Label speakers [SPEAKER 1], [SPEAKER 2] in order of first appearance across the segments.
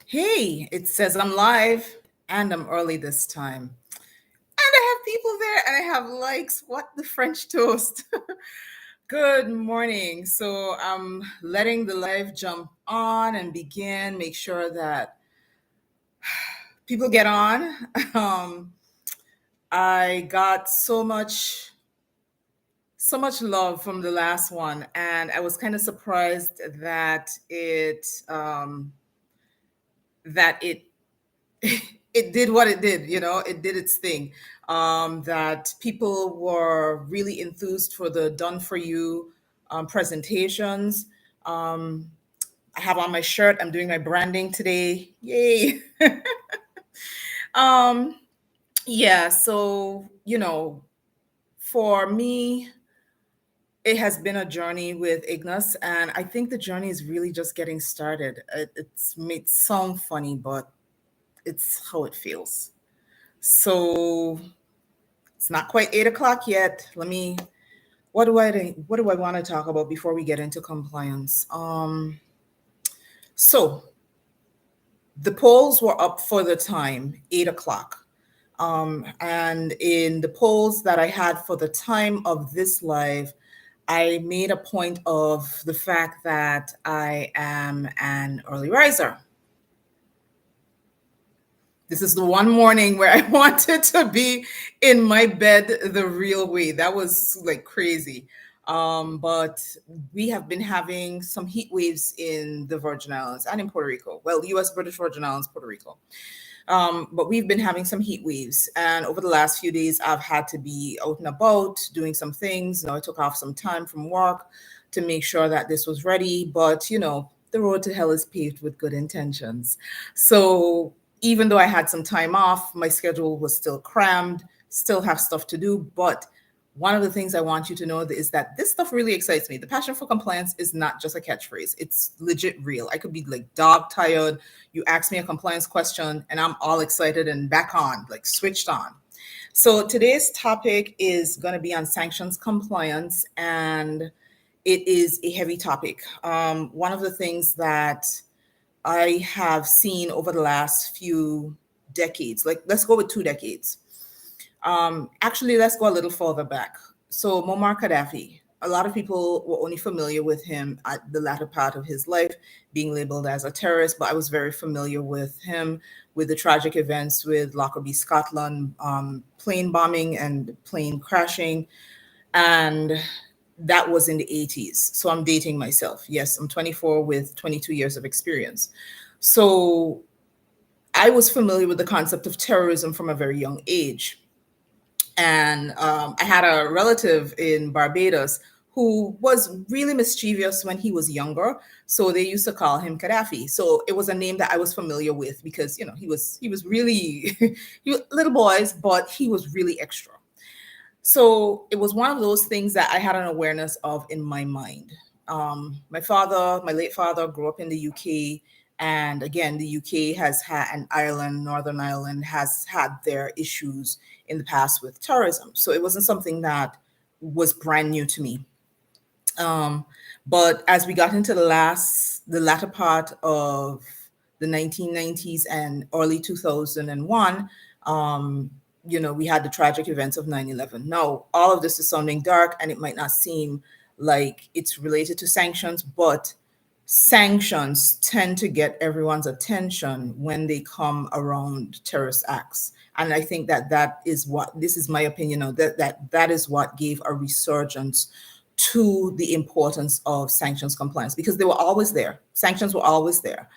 [SPEAKER 1] Hey, it says I'm live and I'm early this time. And I have people there and I have likes. What the French toast? Good morning. So I'm letting the live jump on and begin. Make sure that people get on. Um, I got so much love from the last one, and I was kind of surprised that it it did what it did, it did its thing. That people were really enthused for the done for you presentations. um, I have on my shirt, I'm doing my branding today, yay. um, yeah, so for me, it has been a journey with Ignis, and I think the journey is really just getting started. It's made sound funny, but it's how it feels. So it's not quite 8 o'clock yet. What do I want to talk about before we get into compliance? So the polls were up for the time, 8 o'clock. And in the polls that I had for the time of this live, I made a point of the fact that I am an early riser. This is the one morning where I wanted to be in my bed the real way. That was like crazy. But we have been having some heat waves in the Virgin Islands and in Puerto Rico. Well, US, British Virgin Islands, Puerto Rico. But we've been having some heat waves. And over the last few days, I've had to be out and about doing some things. I took off some time from work to make sure that this was ready. But, the road to hell is paved with good intentions. So even though I had some time off, my schedule was still crammed, still have stuff to do. But one of the things I want you to know is that this stuff really excites me. The passion for compliance is not just a catchphrase. It's legit real. I could be like dog tired. You ask me a compliance question and I'm all excited and back on, like switched on. So today's topic is going to be on sanctions compliance, and it is a heavy topic. One of the things that I have seen over the last few decades, like let's go with 2 decades. Actually, let's go a little further back. So Muammar Gaddafi, a lot of people were only familiar with him at the latter part of his life, being labeled as a terrorist, but I was very familiar with him with the tragic events with Lockerbie, Scotland, plane bombing and plane crashing. And that was in the 80s. So I'm dating myself. Yes, I'm 24 with 22 years of experience. So I was familiar with the concept of terrorism from a very young age. And I had a relative in Barbados who was really mischievous when he was younger. So they used to call him Gaddafi. So it was a name that I was familiar with because, he was really, he was little boys, but he was really extra. So it was one of those things that I had an awareness of in my mind. My late father, grew up in the UK. And again, the UK has had, and Ireland, Northern Ireland has had their issues in the past with terrorism. So it wasn't something that was brand new to me. But as we got into the latter part of the 1990s and early 2001, we had the tragic events of 9/11. Now, all of this is sounding dark and it might not seem like it's related to sanctions, but sanctions tend to get everyone's attention when they come around terrorist acts. And I think this is my opinion, that is what gave a resurgence to the importance of sanctions compliance, because they were always there. Sanctions were always there,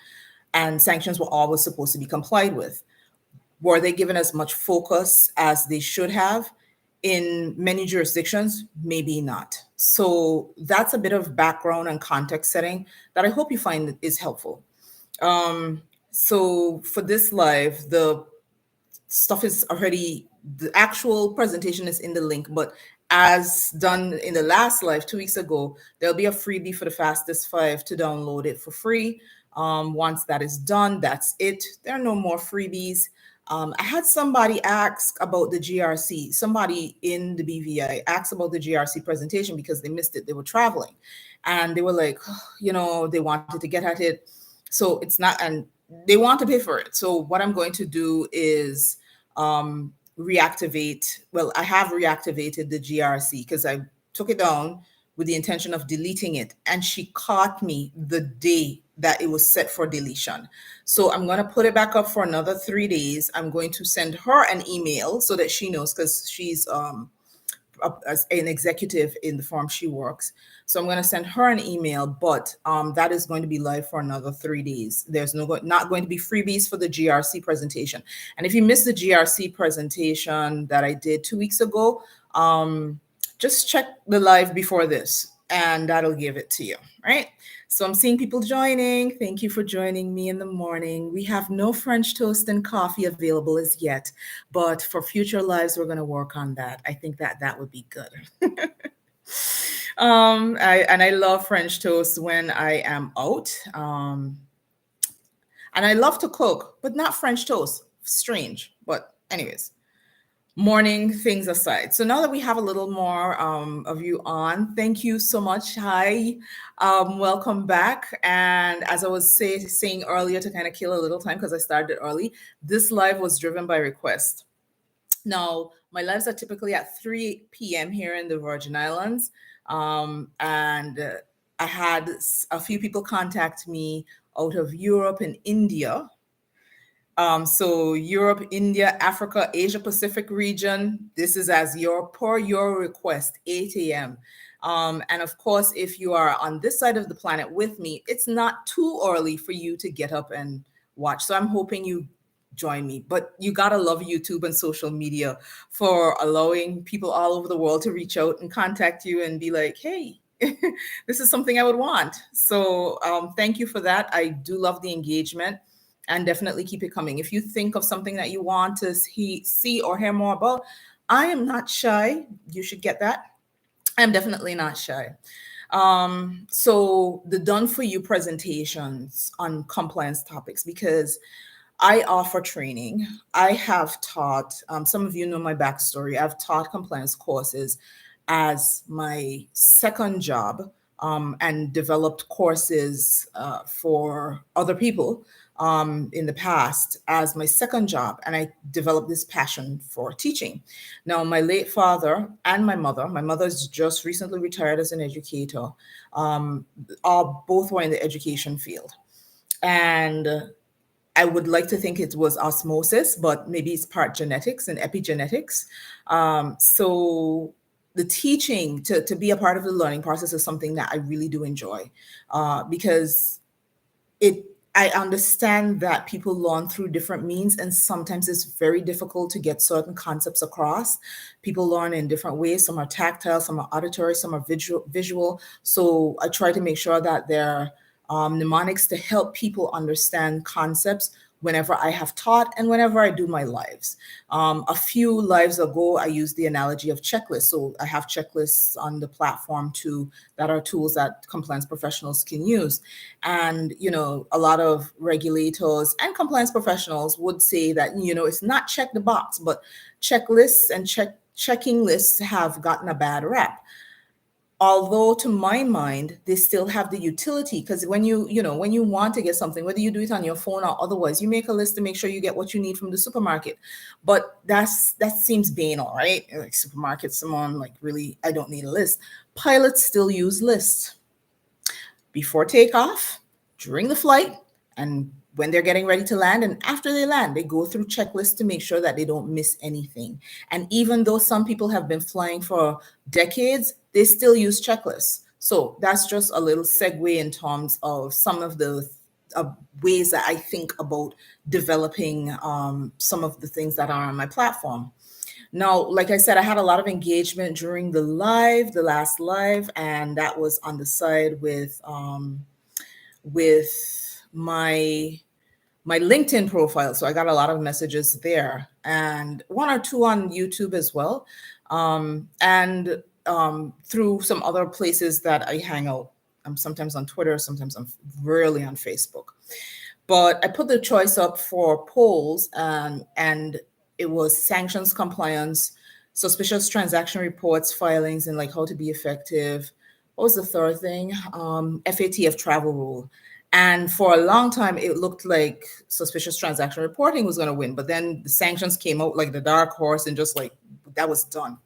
[SPEAKER 1] and sanctions were always supposed to be complied with. Were they given as much focus as they should have? In many jurisdictions, maybe not. So that's a bit of background and context setting that I hope you find is helpful. So for this live, the actual presentation is in the link, but as done in the last live 2 weeks ago, there'll be a freebie for the fastest 5 to download it for free. Once that is done, that's it. There are no more freebies. I had somebody ask about the GRC. Somebody in the BVI asked about the GRC presentation because they missed it. They were traveling and they were like, they wanted to get at it. So it's not, and they want to pay for it. So what I'm going to do is reactivate. Well, I have reactivated the GRC because I took it down with the intention of deleting it, and she caught me the day that it was set for deletion. So I'm going to put it back up for another 3 days. I'm going to send her an email so that she knows, because she's as an executive in the firm she works. So I'm going to send her an email, but that is going to be live for another 3 days. There's not going to be freebies for the GRC presentation. And if you missed the GRC presentation that I did 2 weeks ago, just check the live before this, and that'll give it to you, right? So I'm seeing people joining. Thank you for joining me in the morning. We have no French toast and coffee available as yet, but for future lives, we're going to work on that. I think that would be good. I love French toast when I am out. And I love to cook, but not French toast. Strange, but anyways. Morning things aside. So now that we have a little more of you on, thank you so much. Hi, welcome back. And as I was saying earlier, to kind of kill a little time because I started early, this live was driven by request. Now, my lives are typically at 3 p.m. here in the Virgin Islands. And I had a few people contact me out of Europe and India. So Europe, India, Africa, Asia Pacific region, this is as per your request, 8 a.m. And of course, if you are on this side of the planet with me, it's not too early for you to get up and watch. So I'm hoping you join me. But you gotta love YouTube and social media for allowing people all over the world to reach out and contact you and be like, hey, this is something I would want. So thank you for that. I do love the engagement. And definitely keep it coming. If you think of something that you want to see or hear more about, I am not shy. You should get that. I'm definitely not shy. So the done for you presentations on compliance topics, because I offer training. I have taught, some of you know my backstory. I've taught compliance courses as my second job, and developed courses for other people in the past as my second job. And I developed this passion for teaching. Now, my late father and my mother's just recently retired as an educator, both were in the education field. And I would like to think it was osmosis, but maybe it's part genetics and epigenetics. So the teaching, to be a part of the learning process, is something that I really do enjoy, because I understand that people learn through different means, and sometimes it's very difficult to get certain concepts across. People learn in different ways. Some are tactile, some are auditory, some are visual. So I try to make sure that they're mnemonics to help people understand concepts whenever I have taught and whenever I do my lives. A few lives ago, I used the analogy of checklists. So I have checklists on the platform too that are tools that compliance professionals can use. And, a lot of regulators and compliance professionals would say that, it's not check the box, but checklists and checking lists have gotten a bad rap. Although to my mind, they still have the utility, because when when you want to get something, whether you do it on your phone or otherwise, you make a list to make sure you get what you need from the supermarket. But that seems banal, right? Like supermarket, someone like, really, I don't need a list. Pilots still use lists before takeoff, during the flight, and when they're getting ready to land, and after they land, they go through checklists to make sure that they don't miss anything. And even though some people have been flying for decades, they still use checklists. So that's just a little segue in terms of some of the ways that I think about developing some of the things that are on my platform. Now, like I said, I had a lot of engagement during the last live, and that was on the side with my LinkedIn profile. So I got a lot of messages there, and one or two on YouTube as well, and through some other places that I hang out. I'm sometimes on Twitter, sometimes I'm rarely on Facebook. But I put the choice up for polls, and it was sanctions compliance, suspicious transaction reports, filings, and like how to be effective. What was the third thing? FATF travel rule. And for a long time, it looked like suspicious transaction reporting was going to win. But then the sanctions came out like the dark horse and just like that was done.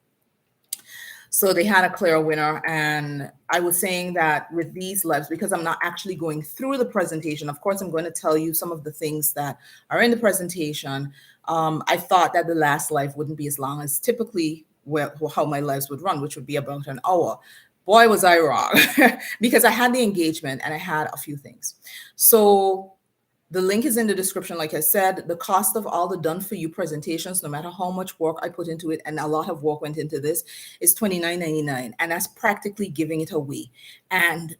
[SPEAKER 1] So they had a clear winner. And I was saying that with these lives, because I'm not actually going through the presentation, of course, I'm going to tell you some of the things that are in the presentation. I thought that the last live wouldn't be as long as typically how my lives would run, which would be about an hour. Boy, was I wrong because I had the engagement and I had a few things. So the link is in the description. Like I said, the cost of all the done for you presentations, no matter how much work I put into it, and a lot of work went into this, is $29.99. And that's practically giving it away. And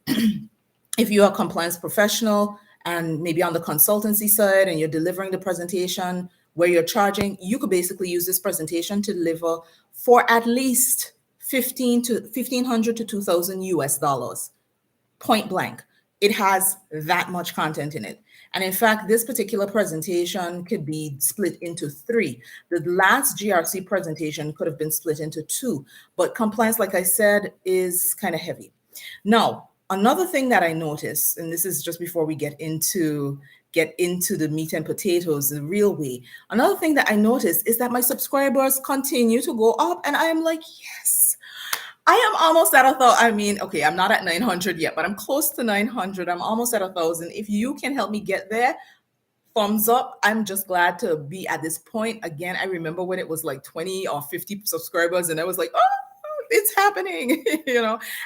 [SPEAKER 1] if you're a compliance professional and maybe on the consultancy side and you're delivering the presentation where you're charging, you could basically use this presentation to deliver for at least $1,500 to $2,000 point blank. It has that much content in it. And in fact, this particular presentation could be split into 3. The last GRC presentation could have been split into 2, but compliance, like I said, is kind of heavy. Now, another thing that I noticed, and this is just before we get into the meat and potatoes the real way. Another thing that I noticed is that my subscribers continue to go up, and I am like, yes, I am almost at 1,000. I mean, okay, I'm not at 900 yet, but I'm close to 900. I'm almost at 1,000. If you can help me get there, thumbs up. I'm just glad to be at this point. Again, I remember when it was like 20 or 50 subscribers, and I was like, oh, it's happening,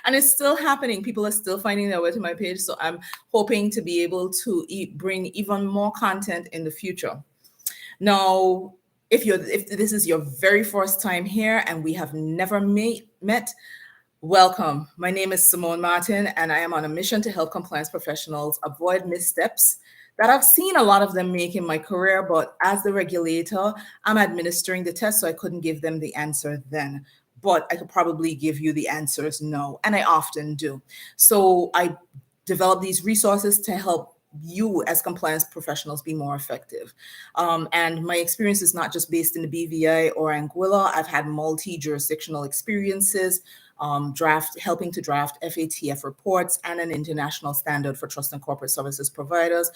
[SPEAKER 1] and it's still happening. People are still finding their way to my page. So I'm hoping to be able to bring even more content in the future. Now, if this is your very first time here and we have never met, welcome. My name is Simone Martin, and I am on a mission to help compliance professionals avoid missteps that I've seen a lot of them make in my career. But as the regulator, I'm administering the test, so I couldn't give them the answer then. But I could probably give you the answers now, and I often do. So I develop these resources to help you as compliance professionals be more effective. And my experience is not just based in the BVI or Anguilla. I've had multi-jurisdictional experiences, helping to draft FATF reports and an international standard for trust and corporate services providers.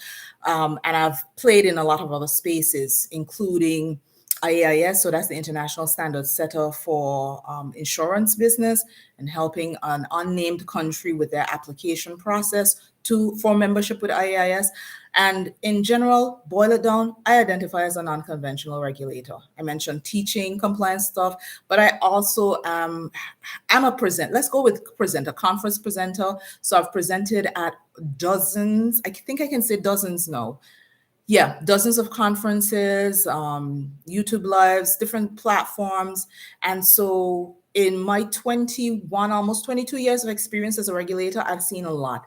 [SPEAKER 1] And I've played in a lot of other spaces, including IAIS, so that's the international standard setter for insurance business, and helping an unnamed country with their application process for membership with IAIS. And in general, boil it down, I identify as a non-conventional regulator. I mentioned teaching compliance stuff, but I also am a presenter. Let's go with conference presenter. So I've presented at dozens, I think I can say dozens now. Yeah, dozens of conferences, YouTube lives, different platforms. And so in my 21, almost 22 years of experience as a regulator, I've seen a lot.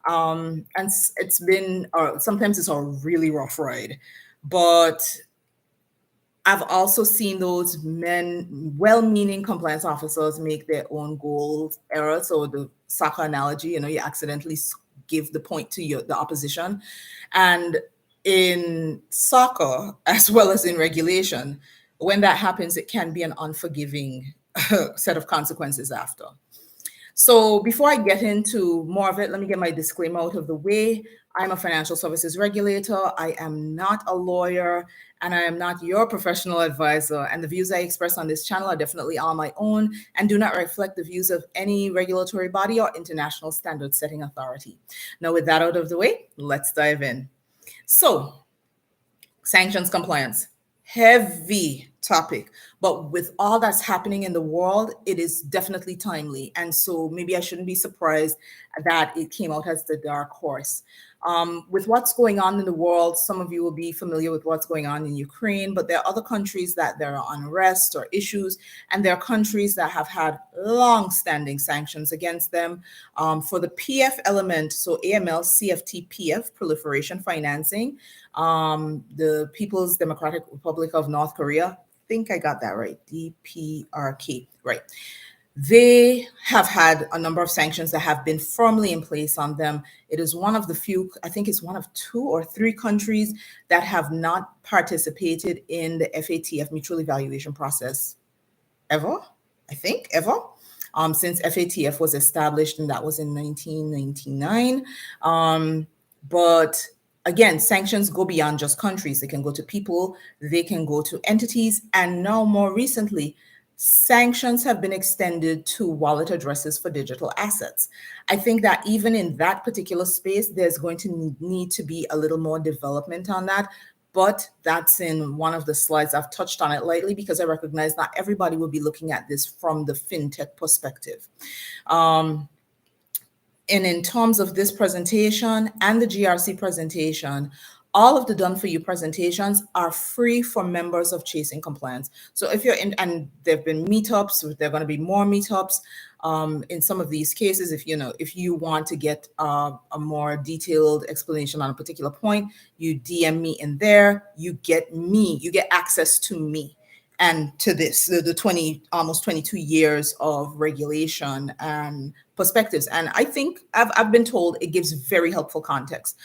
[SPEAKER 1] And it's been, sometimes it's a really rough ride, but I've also seen those well-meaning compliance officers make their own goals error. So the soccer analogy, you accidentally give the point to the opposition. And in soccer, as well as in regulation, when that happens, it can be an unforgiving set of consequences after. So before I get into more of it, let me get my disclaimer out of the way. I'm a financial services regulator. I am not a lawyer, and I am not your professional advisor. And the views I express on this channel are definitely all my own and do not reflect the views of any regulatory body or international standard setting authority. Now, with that out of the way, let's dive in. So, sanctions compliance, heavy topic, but with all that's happening in the world, it is definitely timely. And so maybe I shouldn't be surprised that it came out as the dark horse. With what's going on in the world, some of you will be familiar with what's going on in Ukraine, but there are other countries that there are unrest or issues, and there are countries that have had long-standing sanctions against them. For the PF element, so AML, CFT, PF, proliferation financing, the People's Democratic Republic of North Korea, I think I got that right, DPRK, right. They have had a number of sanctions that have been firmly in place on them. It is one of the few, I think it's one of 2 or 3 countries that have not participated in the FATF mutual evaluation process ever, I think, ever. Since FATF was established, and that was in 1999. But again, sanctions go beyond just countries. They can go to people, they can go to entities, and now more recently, sanctions have been extended to wallet addresses for digital assets. I think that even in that particular space, there's going to need to be a little more development on that. But that's in one of the slides. I've touched on it lightly because I recognize not everybody will be looking at this from the fintech perspective. Um, and in terms of this presentation and the GRC presentation, all of the done for you presentations are free for members of Chasing Compliance. So if you're in, and there've been meetups, there are going to be more meetups. In some of these cases, if you want to get a more detailed explanation on a particular point, you DM me in there. You get access to me and to this the 20 almost 22 years of regulation and perspectives. And I think I've been told it gives very helpful context.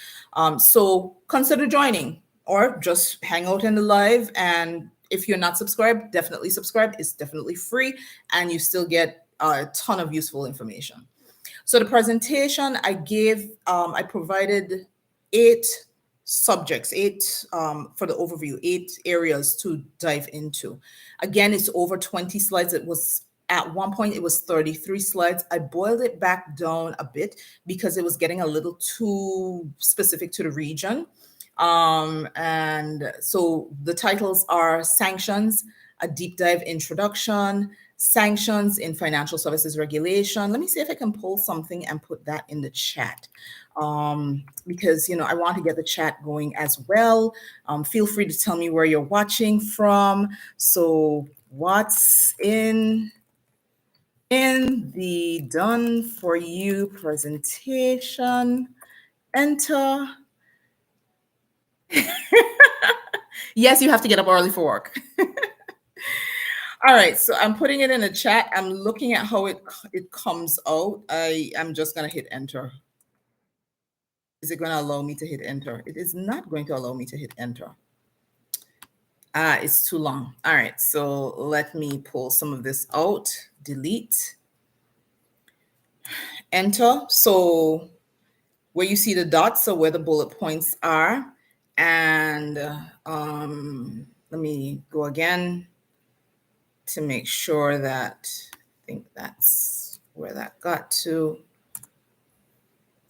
[SPEAKER 1] So consider joining or just hang out in the live. And if you're not subscribed, definitely subscribe. It's definitely free and you still get a ton of useful information. So the presentation I gave, I provided 8 subjects, 8 for the overview, 8 areas to dive into. Again, it's over 20 slides. It was at one point it was 33 slides. I boiled it back down a bit because it was getting a little too specific to the region. And so the titles are Sanctions, a deep dive introduction, Sanctions in Financial Services Regulation. Let me see if I can pull something and put that in the chat. Because I want to get the chat going as well. Feel free to tell me where you're watching from. So what's in the done for you presentation? Enter. Yes, you have to get up early for work. All right, so I'm putting it in the chat. I'm looking at how it comes out. I'm just going to hit enter. Is it going to allow me to hit enter? It is not going to allow me to hit enter. It's too long. All right, so let me pull some of this out. Delete. Enter. So where you see the dots, so where the bullet points are. And let me go again to make sure that, I think that's where that got to.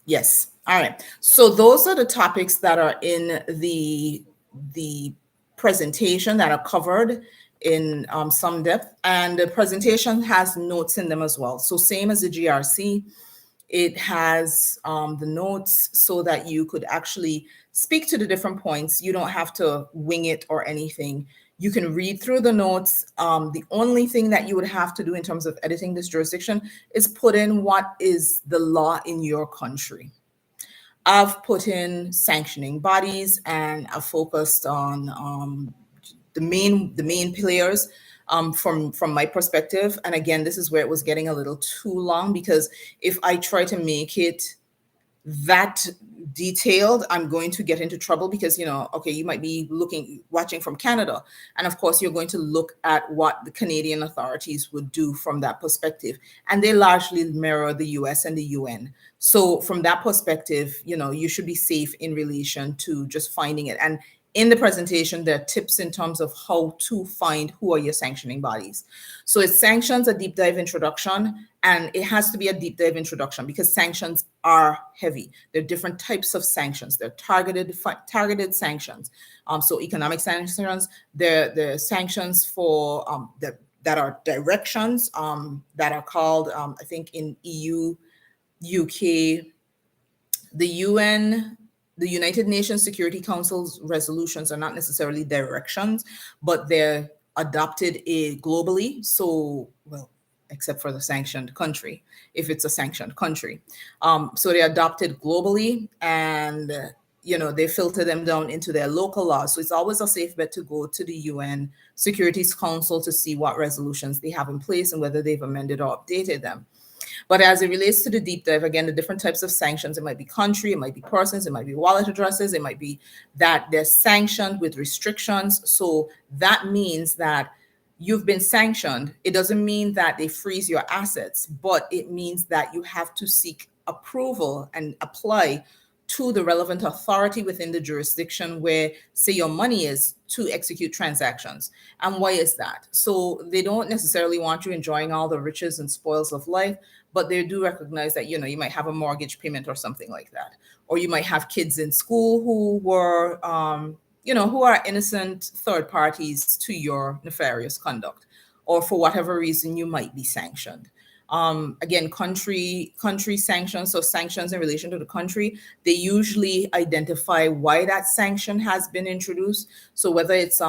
[SPEAKER 1] Yes. All right. So those are the topics that are in the presentation that are covered in some depth. And the presentation has notes in them as well. So same as the GRC, it has the notes so that you could actually speak to the different points. You don't have to wing it or anything. You can read through the notes. The only thing that you would have to do in terms of editing this jurisdiction is put in what is the law in your country. I've put in sanctioning bodies and I've focused on the main players from my perspective. And again, this is where it was getting a little too long because if I try to make it that detailed, I'm going to get into trouble because, okay, you might be watching from Canada. And of course, you're going to look at what the Canadian authorities would do from that perspective. And they largely mirror the US and the UN. So from that perspective, you should be safe in relation to just finding it. And in the presentation, there are tips in terms of how to find who are your sanctioning bodies. So it's sanctions, a deep dive introduction, and it has to be a deep dive introduction because sanctions are heavy. There are different types of sanctions. They're targeted sanctions. So economic sanctions, there are sanctions for that are directions that are called, I think in EU, UK, the UN, the United Nations Security Council's resolutions are not necessarily directions, but they're adopted globally. So, well, except for the sanctioned country, if it's a sanctioned country. So they adopted globally and, they filter them down into their local laws. So it's always a safe bet to go to the UN Securities Council to see what resolutions they have in place and whether they've amended or updated them. But as it relates to the deep dive, again, the different types of sanctions, it might be country, it might be persons, it might be wallet addresses, it might be that they're sanctioned with restrictions. So that means that you've been sanctioned. It doesn't mean that they freeze your assets, but it means that you have to seek approval and apply to the relevant authority within the jurisdiction where, say, your money is, to execute transactions. And why is that? So they don't necessarily want you enjoying all the riches and spoils of life, but they do recognize that, you might have a mortgage payment or something like that. Or you might have kids in school who were, who are innocent third parties to your nefarious conduct, or for whatever reason you might be sanctioned. Again, country sanctions, so sanctions in relation to the country, they usually identify why that sanction has been introduced. So whether it's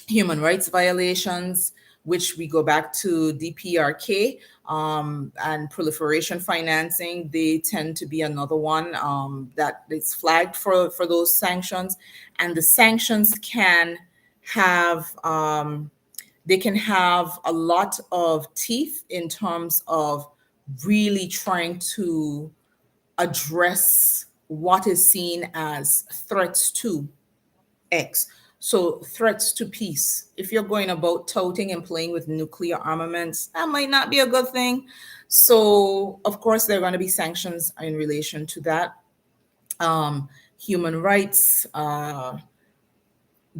[SPEAKER 1] human rights violations, which we go back to DPRK, and proliferation financing, they tend to be another one that is flagged for those sanctions. And the sanctions can have they can have a lot of teeth in terms of really trying to address what is seen as threats to X. So threats to peace. If you're going about toting and playing with nuclear armaments, that might not be a good thing. So of course there are going to be sanctions in relation to that. Human rights,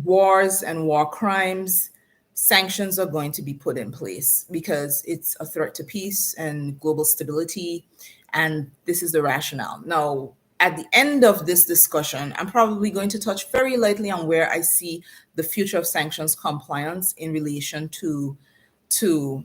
[SPEAKER 1] wars and war crimes, sanctions are going to be put in place because it's a threat to peace and global stability. And this is the rationale. Now, at the end of this discussion, I'm probably going to touch very lightly on where I see the future of sanctions compliance in relation to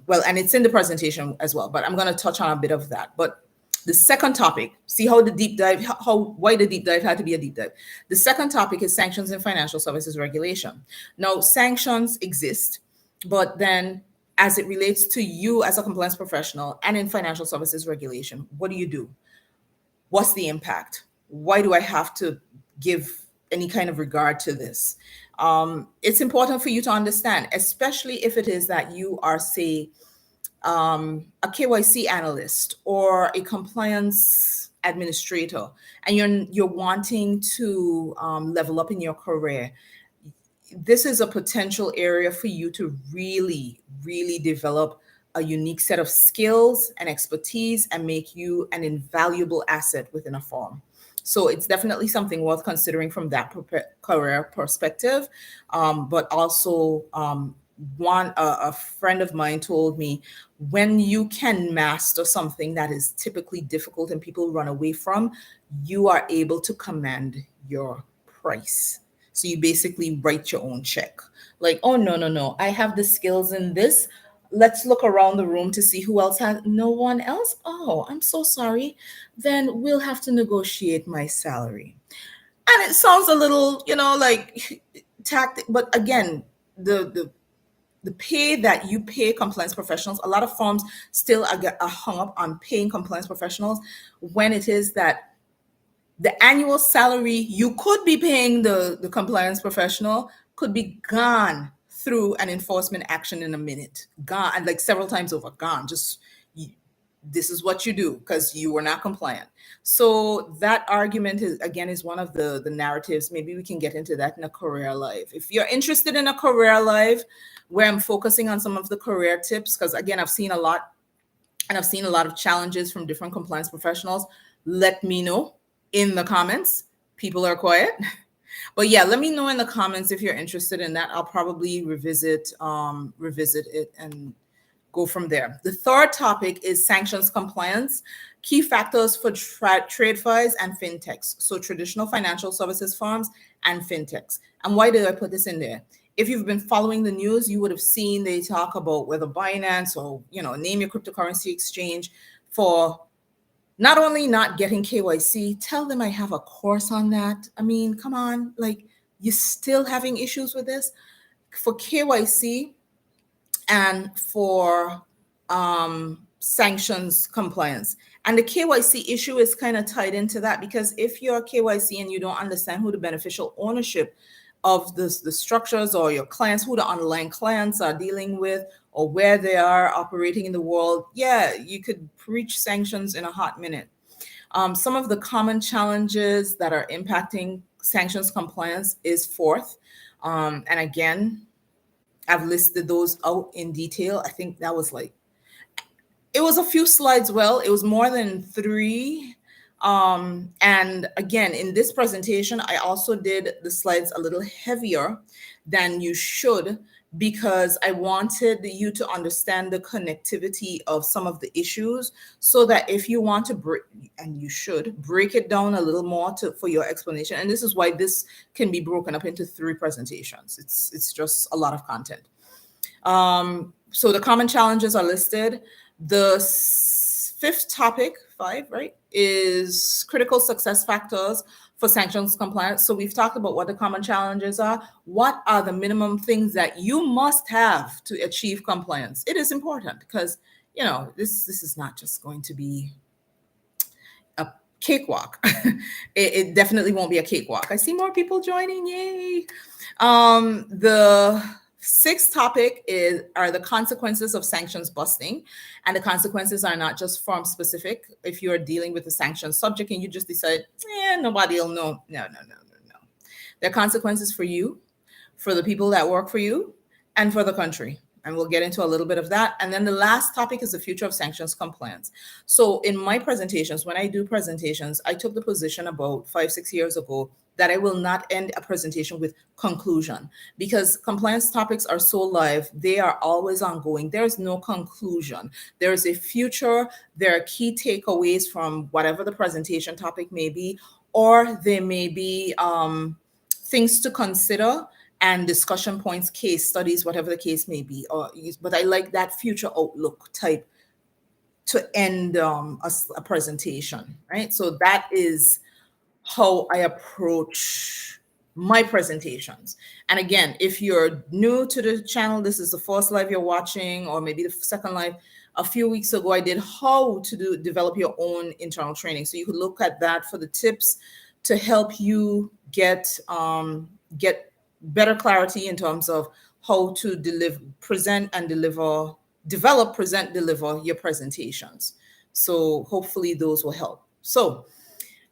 [SPEAKER 1] well, and it's in the presentation as well, but I'm going to touch on a bit of that. But the second topic, see how the deep dive, why the deep dive had to be a deep dive. The second topic is sanctions in financial services regulation. Now, sanctions exist, but then as it relates to you as a compliance professional and in financial services regulation, what do you do? What's the impact? Why do I have to give any kind of regard to this? It's important for you to understand, especially if it is that you are, say, a KYC analyst or a compliance administrator, and you're wanting to level up in your career. This is a potential area for you to really, really develop a unique set of skills and expertise and make you an invaluable asset within a firm. So it's definitely something worth considering from that career perspective. But also, a friend of mine told me, when you can master something that is typically difficult and people run away from, you are able to command your price. So you basically write your own check. Like, oh, no, I have the skills in this. Let's look around the room to see who else has. No one else? Oh, I'm so sorry. Then we'll have to negotiate my salary. And it sounds a little, like tactic, but again, the pay that you pay compliance professionals, a lot of firms still are hung up on paying compliance professionals when it is that the annual salary you could be paying the compliance professional could be gone through an enforcement action in a minute. Gone, and like several times over, gone. Just this is what you do because you were not compliant. So that argument is one of the narratives. Maybe we can get into that in a career life. If you're interested in a career life where I'm focusing on some of the career tips, because again, I've seen a lot, and I've seen a lot of challenges from different compliance professionals, let me know in the comments. People are quiet. But yeah, let me know in the comments if you're interested in that. I'll probably revisit it and go from there. The third topic is sanctions compliance, key factors for trade FIs and fintechs. So traditional financial services firms and fintechs. And why did I put this in there? If you've been following the news, you would have seen they talk about whether Binance or, name your cryptocurrency exchange, for not only not getting KYC, tell them I have a course on that. I mean, come on, like, you're still having issues with this? For KYC and for sanctions compliance. And the KYC issue is kind of tied into that, because if you're KYC and you don't understand who the beneficial ownership of the structures or your clients, who the underlying clients are dealing with, or where they are operating in the world, yeah, you could breach sanctions in a hot minute. Some of the common challenges that are impacting sanctions compliance is fourth. And again, I've listed those out in detail. I think that was it was a few slides. Well, it was more than 3. And again, in this presentation, I also did the slides a little heavier than you should because I wanted you to understand the connectivity of some of the issues so that if you want to break, and you should, break it down a little more for your explanation. And this is why this can be broken up into 3 presentations. It's just a lot of content. So the common challenges are listed. The fifth topic, 5, right, is critical success factors for sanctions compliance. So we've talked about what the common challenges are. What are the minimum things that you must have to achieve compliance? It is important because, you know, this is not just going to be a cakewalk. It definitely won't be a cakewalk. I see more people joining. Yay. The sixth topic are the consequences of sanctions busting. And the consequences are not just firm specific. If you're dealing with a sanctions subject and you just decide, nobody will know. No. There are consequences for you, for the people that work for you, and for the country. And we'll get into a little bit of that. And then the last topic is the future of sanctions compliance. So in my presentations, when I do presentations, I took the position about 5-6 years ago that I will not end a presentation with conclusion because compliance topics are so live. They are always ongoing. There's no conclusion. There's a future. There are key takeaways from whatever the presentation topic may be, or there may be things to consider and discussion points, case studies, whatever the case may be. But I like that future outlook type to end a presentation, right? So that is how I approach my presentations. And again, if you're new to the channel, this is the first live you're watching, or maybe the second live. A few weeks ago, I did how to develop your own internal training. So you could look at that for the tips to help you get better clarity in terms of how to develop, present, deliver your presentations. So hopefully those will help. So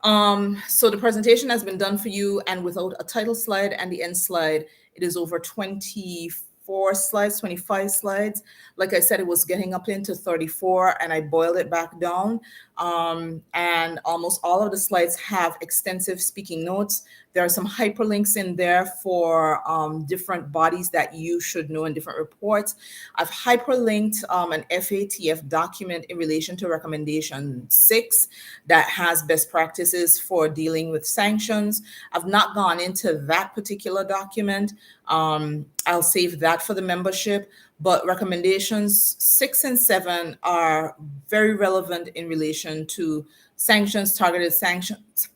[SPEAKER 1] the presentation has been done for you, and without a title slide and the end slide, it is over 24 slides, 25 slides. Like I said, it was getting up into 34, and I boiled it back down. And almost all of the slides have extensive speaking notes. There are some hyperlinks in there for different bodies that you should know in different reports. I've hyperlinked an FATF document in relation to recommendation 6 that has best practices for dealing with sanctions. I've not gone into that particular document. I'll save that for the membership. But recommendations 6 and 7 are very relevant in relation to sanctions, targeted sanctions.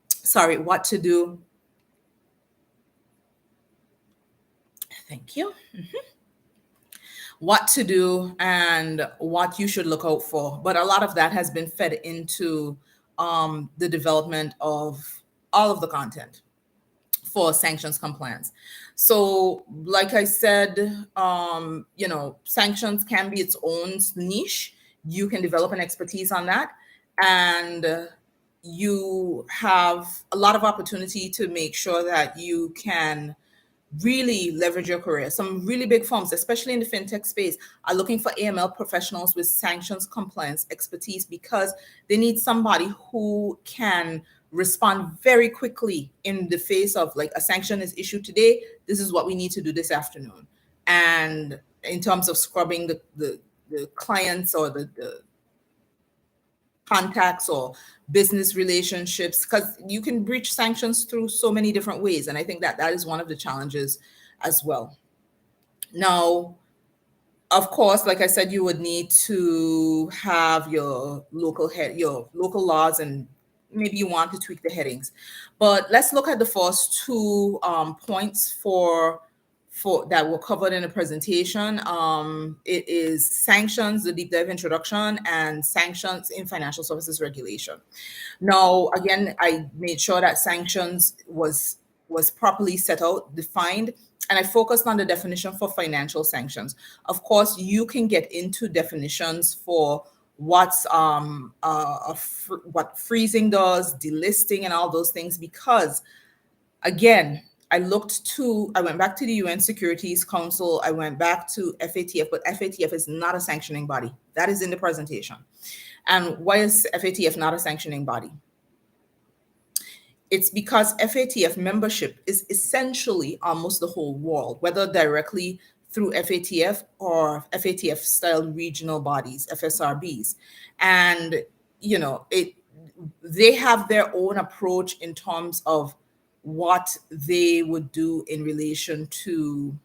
[SPEAKER 1] Sorry, what to do. Thank you. What to do and what you should look out for. But a lot of that has been fed into the development of all of the content for sanctions compliance. So like I said, sanctions can be its own niche. You can develop an expertise on that, and you have a lot of opportunity to make sure that you can really leverage your career. Some really big firms, especially in the fintech space, are looking for AML professionals with sanctions compliance expertise because they need somebody who can respond very quickly in the face of, like, a sanction is issued today. This is what we need to do this afternoon. And in terms of scrubbing the clients or the contacts or business relationships, because you can breach sanctions through so many different ways. And I think that is one of the challenges as well. Now, of course, like I said, you would need to have your local laws, and maybe you want to tweak the headings. But let's look at the first 2 points for that were covered in the presentation. It is sanctions, the deep dive introduction, and sanctions in financial services regulation. Now, again, I made sure that sanctions was properly set out, defined, and I focused on the definition for financial sanctions. Of course, you can get into definitions for what freezing does, delisting, and all those things, because again, I went back to the UN Securities Council, I went back to FATF, but FATF is not a sanctioning body. That is in the presentation. And why is FATF not a sanctioning body? It's because FATF membership is essentially almost the whole world, whether directly through FATF or FATF style regional bodies, FSRBs. And, they have their own approach in terms of what they would do in relation to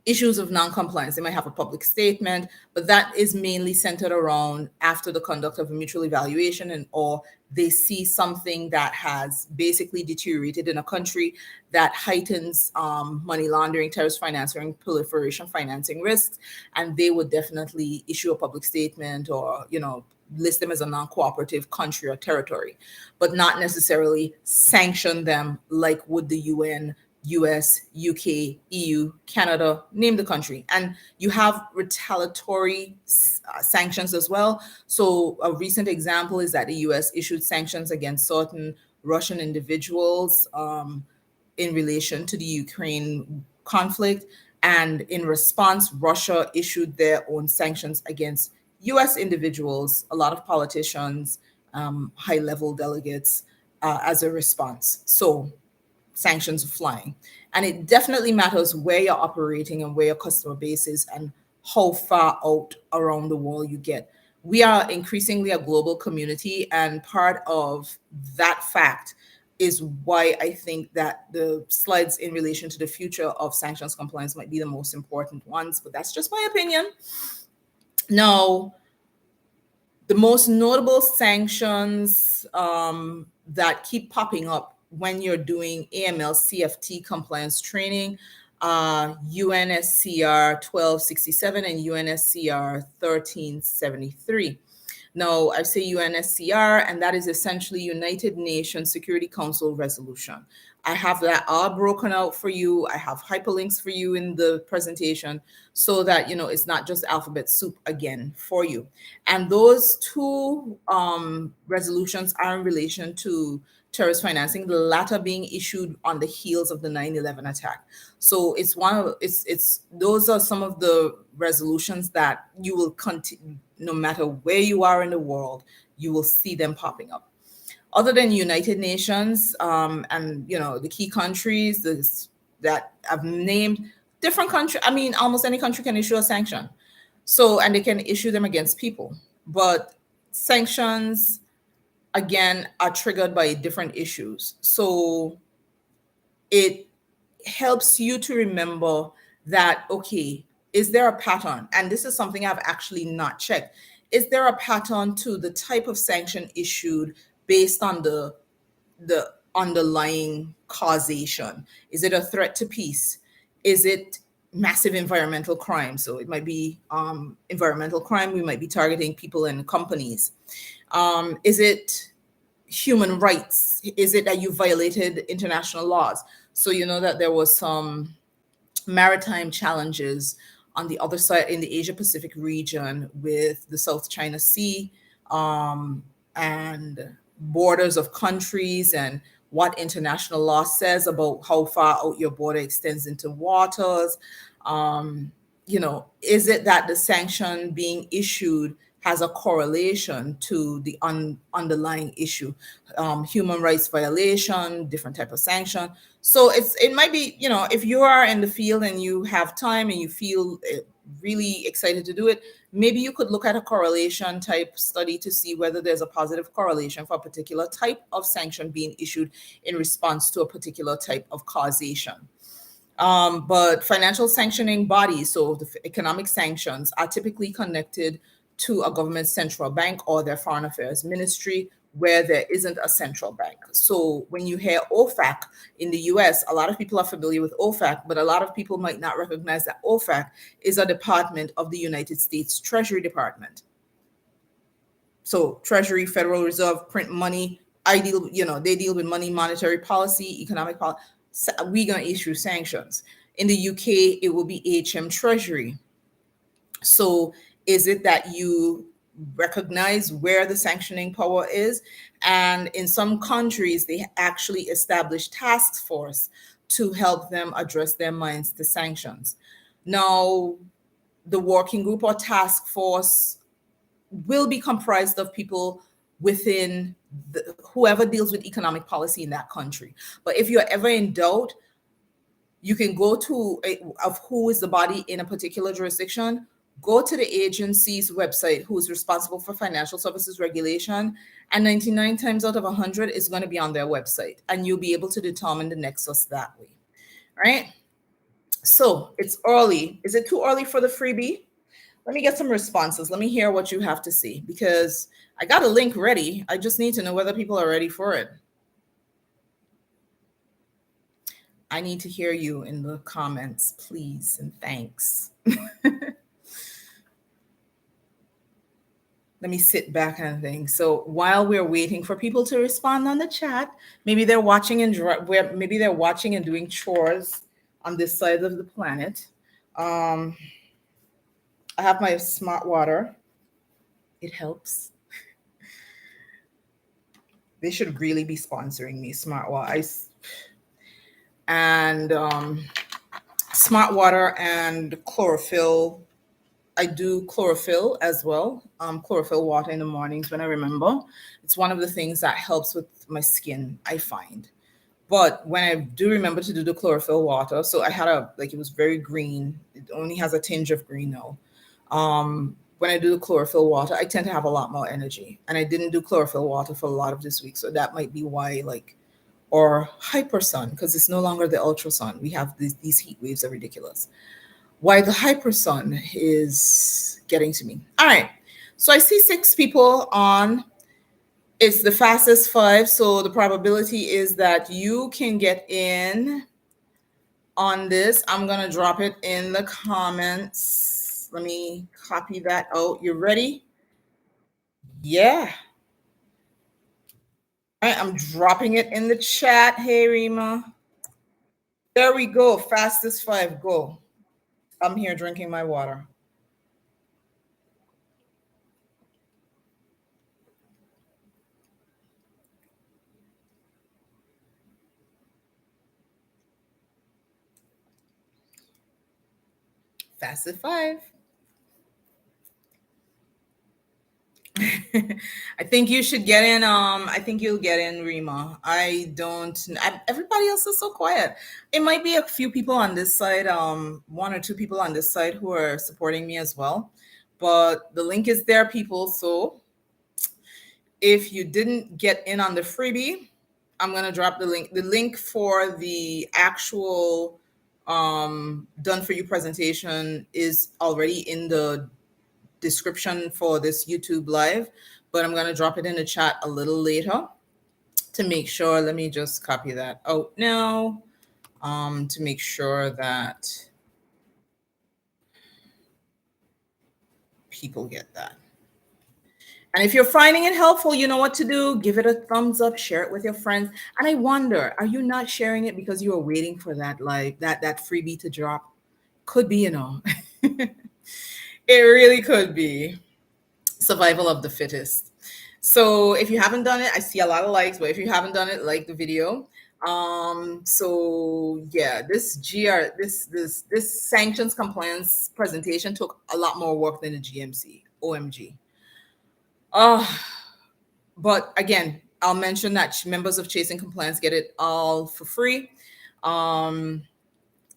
[SPEAKER 1] issues of non-compliance. They might have a public statement, but that is mainly centered around after the conduct of a mutual evaluation, and or they see something that has basically deteriorated in a country that heightens money laundering, terrorist financing, proliferation financing risks, and they would definitely issue a public statement or list them as a non-cooperative country or territory, but not necessarily sanction them like would the UN, US, UK, EU, Canada, name the country. And you have retaliatory sanctions as well. So a recent example is that the US issued sanctions against certain Russian individuals in relation to the Ukraine conflict. And in response, Russia issued their own sanctions against US individuals, a lot of politicians, high level delegates, as a response. So sanctions are flying. And it definitely matters where you're operating and where your customer base is and how far out around the world you get. We are increasingly a global community, and part of that fact is why I think that the slides in relation to the future of sanctions compliance might be the most important ones, but that's just my opinion. Now, the most notable sanctions that keep popping up when you're doing AML CFT compliance training, UNSCR 1267 and UNSCR 1373. Now, I say UNSCR, and that is essentially United Nations Security Council resolution. I have that all broken out for you. I have hyperlinks for you in the presentation so that, it's not just alphabet soup again for you. And those two resolutions are in relation to terrorist financing, the latter being issued on the heels of the 9/11 attack. So it's those are some of the resolutions that you will continue, no matter where you are in the world, you will see them popping up. Other than United Nations, and the key countries that I've named, different country. I mean, almost any country can issue a sanction. So, and they can issue them against people. But sanctions, again, are triggered by different issues. So it helps you to remember that, okay, is there a pattern? And this is something I've actually not checked. Is there a pattern to the type of sanction issued based on the underlying causation? Is it a threat to peace? Is it massive environmental crime? So it might be environmental crime. We might be targeting people and companies. Is it human rights? Is it that you violated international laws? So you know that there was some maritime challenges on the other side in the Asia Pacific region with the South China Sea, and borders of countries, and what international law says about how far out your border extends into waters. Is it that the sanction being issued has a correlation to the underlying issue, human rights violation, different type of sanction? So it might be, if you are in the field and you have time and you feel really excited to do it, maybe you could look at a correlation type study to see whether there's a positive correlation for a particular type of sanction being issued in response to a particular type of causation. But financial sanctioning bodies, so the economic sanctions, are typically connected to a government central bank or their foreign affairs ministry, where there isn't a central bank. So when you hear OFAC in the US, a lot of people are familiar with OFAC, but a lot of people might not recognize that OFAC is a department of the United States Treasury Department. So Treasury, Federal Reserve, print money. They deal with money, monetary policy, economic policy. We're going to issue sanctions. In the UK, it will be HM Treasury. So is it that you recognize where the sanctioning power is? And in some countries, they actually establish task force to help them address their minds to sanctions. Now, the working group or task force will be comprised of people within whoever deals with economic policy in that country. But if you're ever in doubt, you can go to of who is the body in a particular jurisdiction, go to the agency's website who is responsible for financial services regulation, and 99 times out of 100 is going to be on their website, and you'll be able to determine the nexus that way, right? So it's early. Is it too early for the freebie? Let me get some responses. Let me hear what you have to say, because I got a link ready. I just need to know whether people are ready for it. I need to hear you in the comments, please, and thanks. Let me sit back and think. So while we're waiting for people to respond on the chat, maybe they're watching and maybe they're watching and doing chores on this side of the planet. I have my smart water. It helps. They should really be sponsoring me, smart water. And smart water and chlorophyll. I do chlorophyll as well. Chlorophyll water in the mornings when I remember. It's one of the things that helps with my skin, I find. But when I do remember to do the chlorophyll water, so I had it was very green. It only has a tinge of green now. When I do the chlorophyll water, I tend to have a lot more energy. And I didn't do chlorophyll water for a lot of this week. So that might be why, or hypersun, because it's no longer the ultrasun. We have these heat waves are ridiculous. Why the hypersun is getting to me. All right. So I see 6 people on. It's the fastest 5. So the probability is that you can get in on this. I'm going to drop it in the comments. Let me copy that out. You ready? Yeah. All right. I'm dropping it in the chat. Hey, Rima. There we go. Fastest 5. Go. I'm here drinking my water. Fastest 5. I think you should get in. I think you'll get in, Rima. Everybody else is so quiet. It might be a few people on this side, 1 or 2 people on this side who are supporting me as well. But the link is there, people. So if you didn't get in on the freebie, I'm gonna drop the link. The link for the actual done for you presentation is already in the description for this YouTube live, but I'm going to drop it in the chat a little later to make sure. Let me just copy that out now to make sure that people get that. And if you're finding it helpful, you know what to do. Give it a thumbs up, share it with your friends. And I wonder, are you not sharing it because you are waiting for that that freebie to drop? Could be, it really could be. Survival of the fittest. So if you haven't done it, I see a lot of likes, but if you haven't done it, like the video. So yeah, this sanctions compliance presentation took a lot more work than the GMC. OMG. But again, I'll mention that members of Chasing Compliance get it all for free.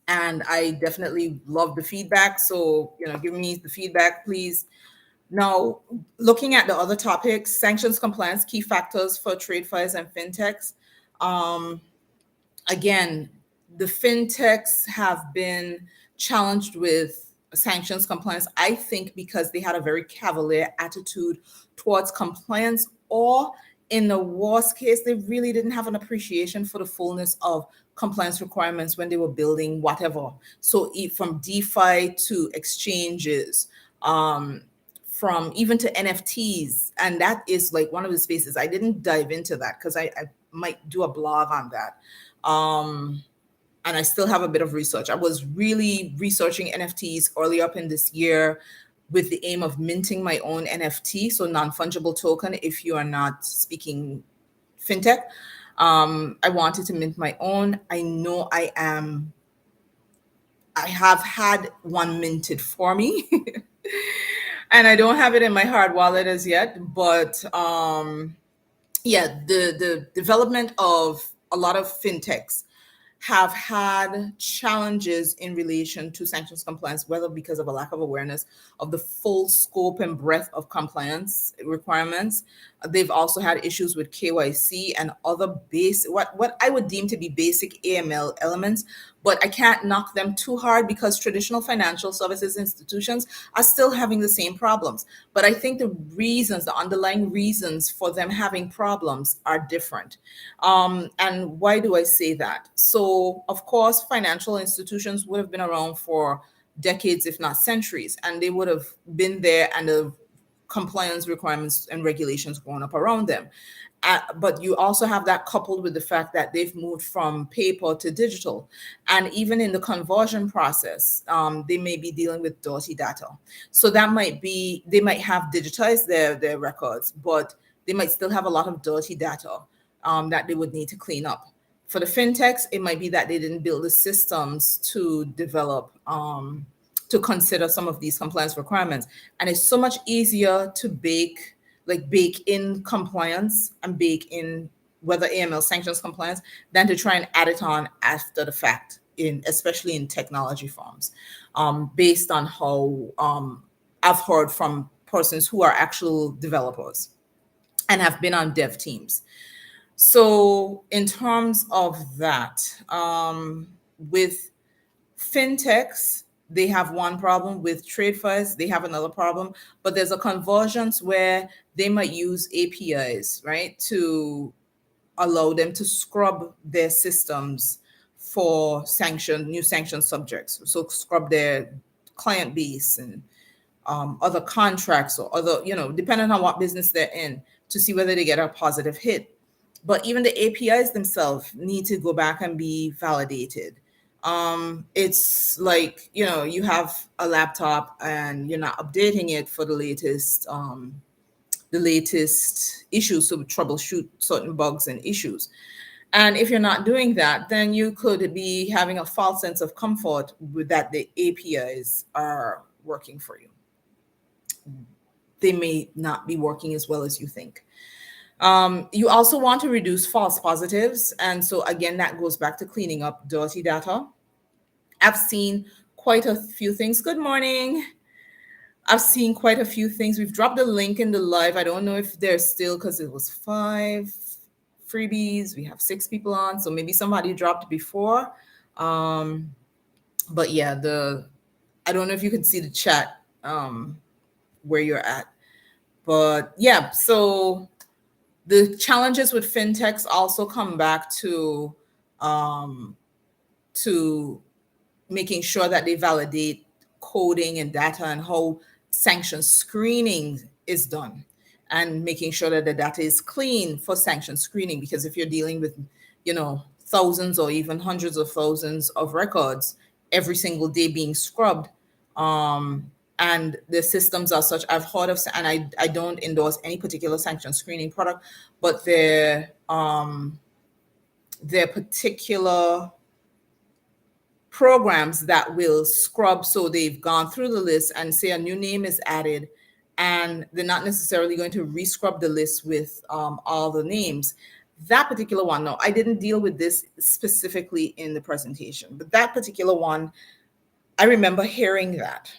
[SPEAKER 1] And I definitely love the feedback. So, give me the feedback, please. Now, looking at the other topics, sanctions compliance, key factors for trade fires and fintechs. Again, the fintechs have been challenged with sanctions compliance, I think, because they had a very cavalier attitude towards compliance, or in the worst case, they really didn't have an appreciation for the fullness of compliance requirements when they were building whatever. So from DeFi to exchanges, from even to NFTs. And that is like one of the spaces. I didn't dive into that because I might do a blog on that. And I still have a bit of research. I was really researching NFTs early up in this year with the aim of minting my own NFT, so non-fungible token, if you are not speaking fintech. I wanted to mint my own. I know I have had one minted for me. And I don't have it in my hard wallet as yet, but yeah, the development of a lot of fintechs have had challenges in relation to sanctions compliance, whether because of a lack of awareness of the full scope and breadth of compliance requirements. They've also had issues with KYC and other what I would deem to be basic AML elements, but I can't knock them too hard because traditional financial services institutions are still having the same problems. But I think the underlying reasons for them having problems are different. And why do I say that? So, of course, financial institutions would have been around for decades, if not centuries, and they would have been there, and the compliance requirements and regulations grown up around them. But you also have that coupled with the fact that they've moved from paper to digital. And even in the conversion process, they may be dealing with dirty data. So that might be, they might have digitized their records, but they might still have a lot of dirty data that they would need to clean up. For the fintechs, it might be that they didn't build the systems to develop, to consider some of these compliance requirements. And it's so much easier to bake in compliance and bake in whether AML sanctions compliance than to try and add it on after the fact, in especially in technology firms, based on how I've heard from persons who are actual developers and have been on dev teams. So, in terms of that, with fintechs, they have one problem. With trade fairs, they have another problem. But there's a convergence where they might use APIs, right, to allow them to scrub their systems for new sanction subjects. So scrub their client base and other contracts or other, depending on what business they're in, to see whether they get a positive hit. But even the APIs themselves need to go back and be validated. It's like, you have a laptop and you're not updating it for the latest issues to troubleshoot certain bugs and issues. And if you're not doing that, then you could be having a false sense of comfort with that the APIs are working for you. They may not be working as well as you think. You also want to reduce false positives. And so, again, that goes back to cleaning up dirty data. I've seen quite a few things. Good morning. I've seen quite a few things. We've dropped the link in the live. I don't know if there's still, because it was 5 freebies. We have 6 people on, so maybe somebody dropped before. But yeah, I don't know if you can see the chat where you're at. But yeah, so the challenges with fintechs also come back to making sure that they validate coding and data and how sanction screening is done, and making sure that the data is clean for sanction screening. Because if you're dealing with, thousands or even hundreds of thousands of records every single day being scrubbed, and the systems are such, I've heard of, and I don't endorse any particular sanction screening product, but their particular programs that will scrub. So they've gone through the list and say a new name is added, and they're not necessarily going to re-scrub the list with all the names. That particular one, no, I didn't deal with this specifically in the presentation, but that particular one, I remember hearing that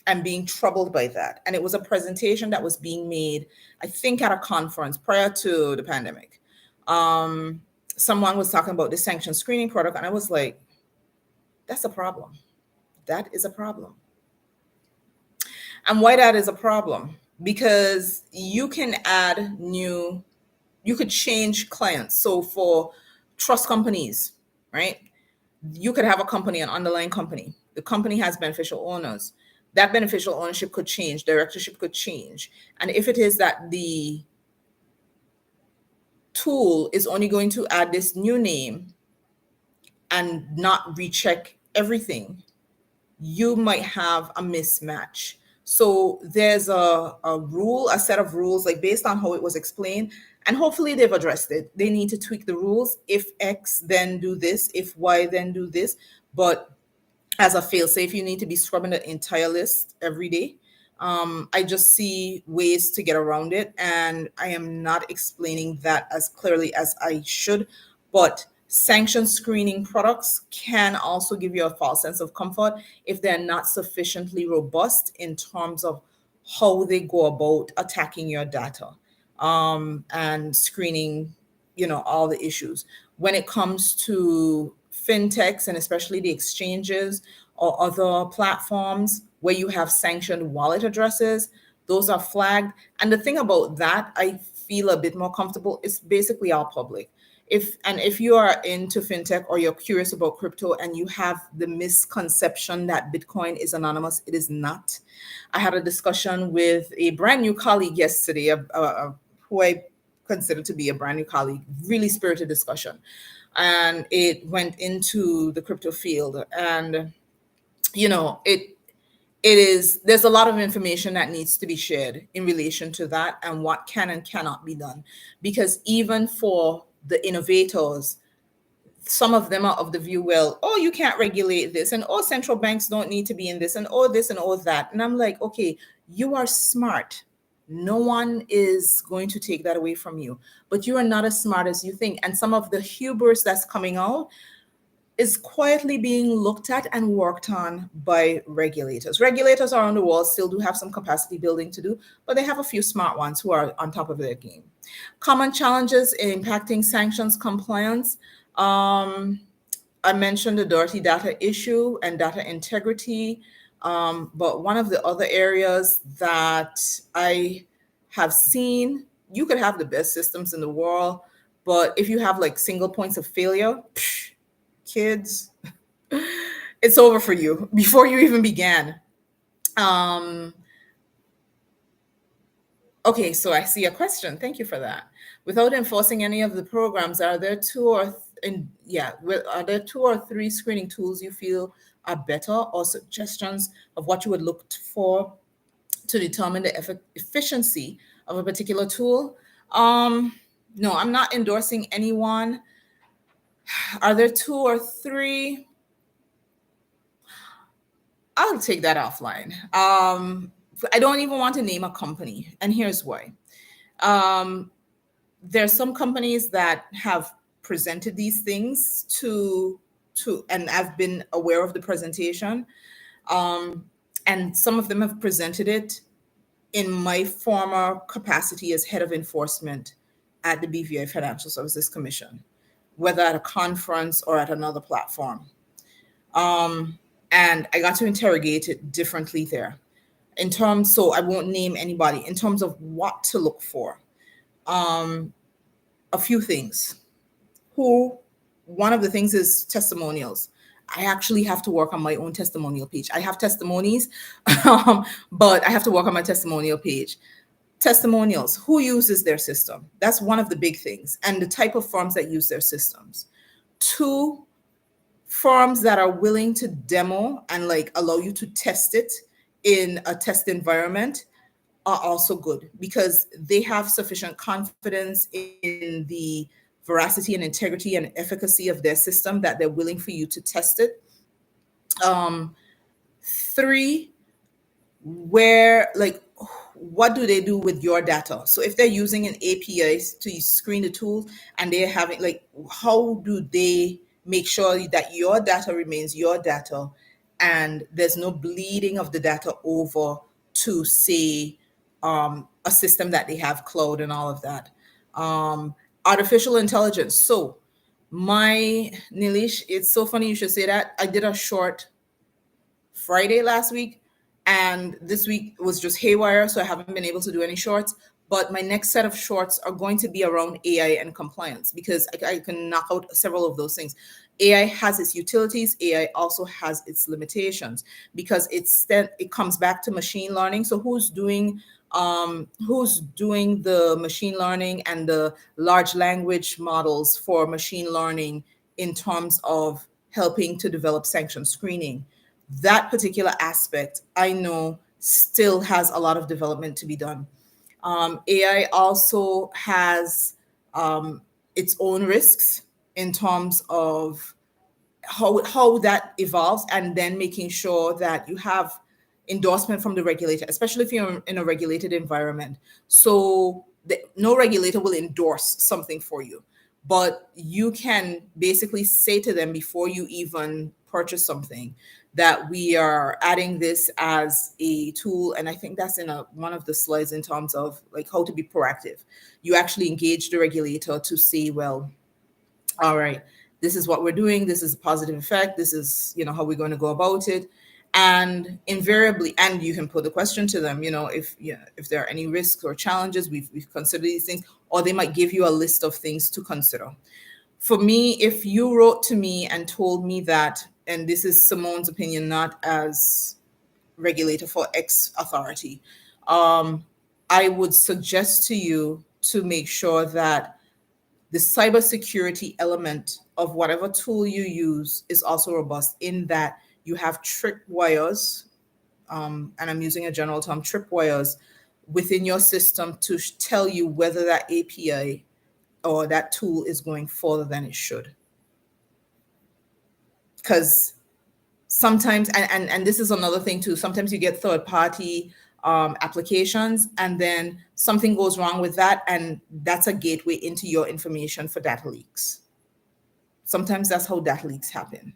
[SPEAKER 1] and being troubled by that. And it was a presentation that was being made, I think, at a conference prior to the pandemic. Someone was talking about the sanction screening product, and I was like, that's a problem. That is a problem. And why that is a problem? Because you can you could change clients. So for trust companies, right? You could have a company, an underlying company. The company has beneficial owners. That beneficial ownership could change, directorship could change. And if it is that the tool is only going to add this new name and not recheck everything, you might have a mismatch. So there's a set of rules, like based on how it was explained, and hopefully they've addressed it. They need to tweak the rules. If X, then do this. If Y, then do this. But as a fail-safe, you need to be scrubbing the entire list every day. I just see ways to get around it, and I am not explaining that as clearly as I should. But sanction screening products can also give you a false sense of comfort if they're not sufficiently robust in terms of how they go about attacking your data, and screening, all the issues. When it comes to fintechs and especially the exchanges or other platforms where you have sanctioned wallet addresses, those are flagged. And the thing about that, I feel a bit more comfortable, it's basically all public. If you are into fintech or you're curious about crypto and you have the misconception that Bitcoin is anonymous, it is not. I had a discussion with a brand new colleague yesterday, who I consider to be a brand new colleague, really spirited discussion. And it went into the crypto field. And, it is, there's a lot of information that needs to be shared in relation to that and what can and cannot be done. Because even for the innovators, some of them are of the view, well, oh, you can't regulate this, and oh, central banks don't need to be in this, and oh, this and all that. And I'm like, okay, you are smart. No one is going to take that away from you, but you are not as smart as you think. And some of the hubris that's coming out is quietly being looked at and worked on by regulators. Regulators around the world still do have some capacity building to do, but they have a few smart ones who are on top of their game. Common challenges impacting sanctions compliance. I mentioned the dirty data issue and data integrity, but one of the other areas that I have seen, you could have the best systems in the world, but if you have like single points of failure, kids, it's over for you before you even began. Um, okay, so I see a question. Thank you for that. Without enforcing any of the programs, are there are there two or three screening tools you feel are better, or suggestions of what you would look for to determine the efficiency of a particular tool? No, I'm not endorsing anyone. Are there two or three? I'll take that offline. I don't even want to name a company, and here's why. Um, there's some companies that have presented these things and I've been aware of the presentation. Um, and some of them have presented it in my former capacity as head of enforcement at the BVI Financial Services Commission, whether at a conference or at another platform. And I got to interrogate it differently there. So I won't name anybody, in terms of what to look for. A few things. One of the things is testimonials. I actually have to work on my own testimonial page. I have testimonies, but I have to work on my testimonial page. Testimonials, who uses their system? That's one of the big things, and the type of firms that use their systems. Two, firms that are willing to demo and like allow you to test it in a test environment are also good, because they have sufficient confidence in the veracity and integrity and efficacy of their system that they're willing for you to test it. Three, what do they do with your data? So if they're using an API to screen the tools, and they're having how do they make sure that your data remains your data and there's no bleeding of the data over to, say, a system that they have cloud and all of that. Artificial intelligence. So Nilesh, it's so funny you should say that. I did a short Friday last week, and this week was just haywire, so I haven't been able to do any shorts. But my next set of shorts are going to be around AI and compliance, because I can knock out several of those things. AI has its utilities. AI also has its limitations, because it comes back to machine learning. So who's doing the machine learning and the large language models for machine learning in terms of helping to develop sanction screening? That particular aspect, I know, still has a lot of development to be done. AI also has its own risks in terms of how that evolves, and then making sure that you have endorsement from the regulator, especially if you're in a regulated environment. So no regulator will endorse something for you, but you can basically say to them before you even purchase something that we are adding this as a tool. And I think that's in one of the slides in terms of like how to be proactive. You actually engage the regulator to say, well, all right, this is what we're doing, this is a positive effect, this is, how we're going to go about it. And invariably, and you can put the question to them, if there are any risks or challenges, we've considered these things, or they might give you a list of things to consider. For me, if you wrote to me and told me that, and this is Simone's opinion, not as regulator for X authority, I would suggest to you to make sure that the cybersecurity element of whatever tool you use is also robust, in that you have tripwires, and I'm using a general term, tripwires, within your system to tell you whether that API or that tool is going further than it should. Because sometimes, and this is another thing too, sometimes you get third party applications, and then something goes wrong with that, and that's a gateway into your information for data leaks. Sometimes that's how data leaks happen.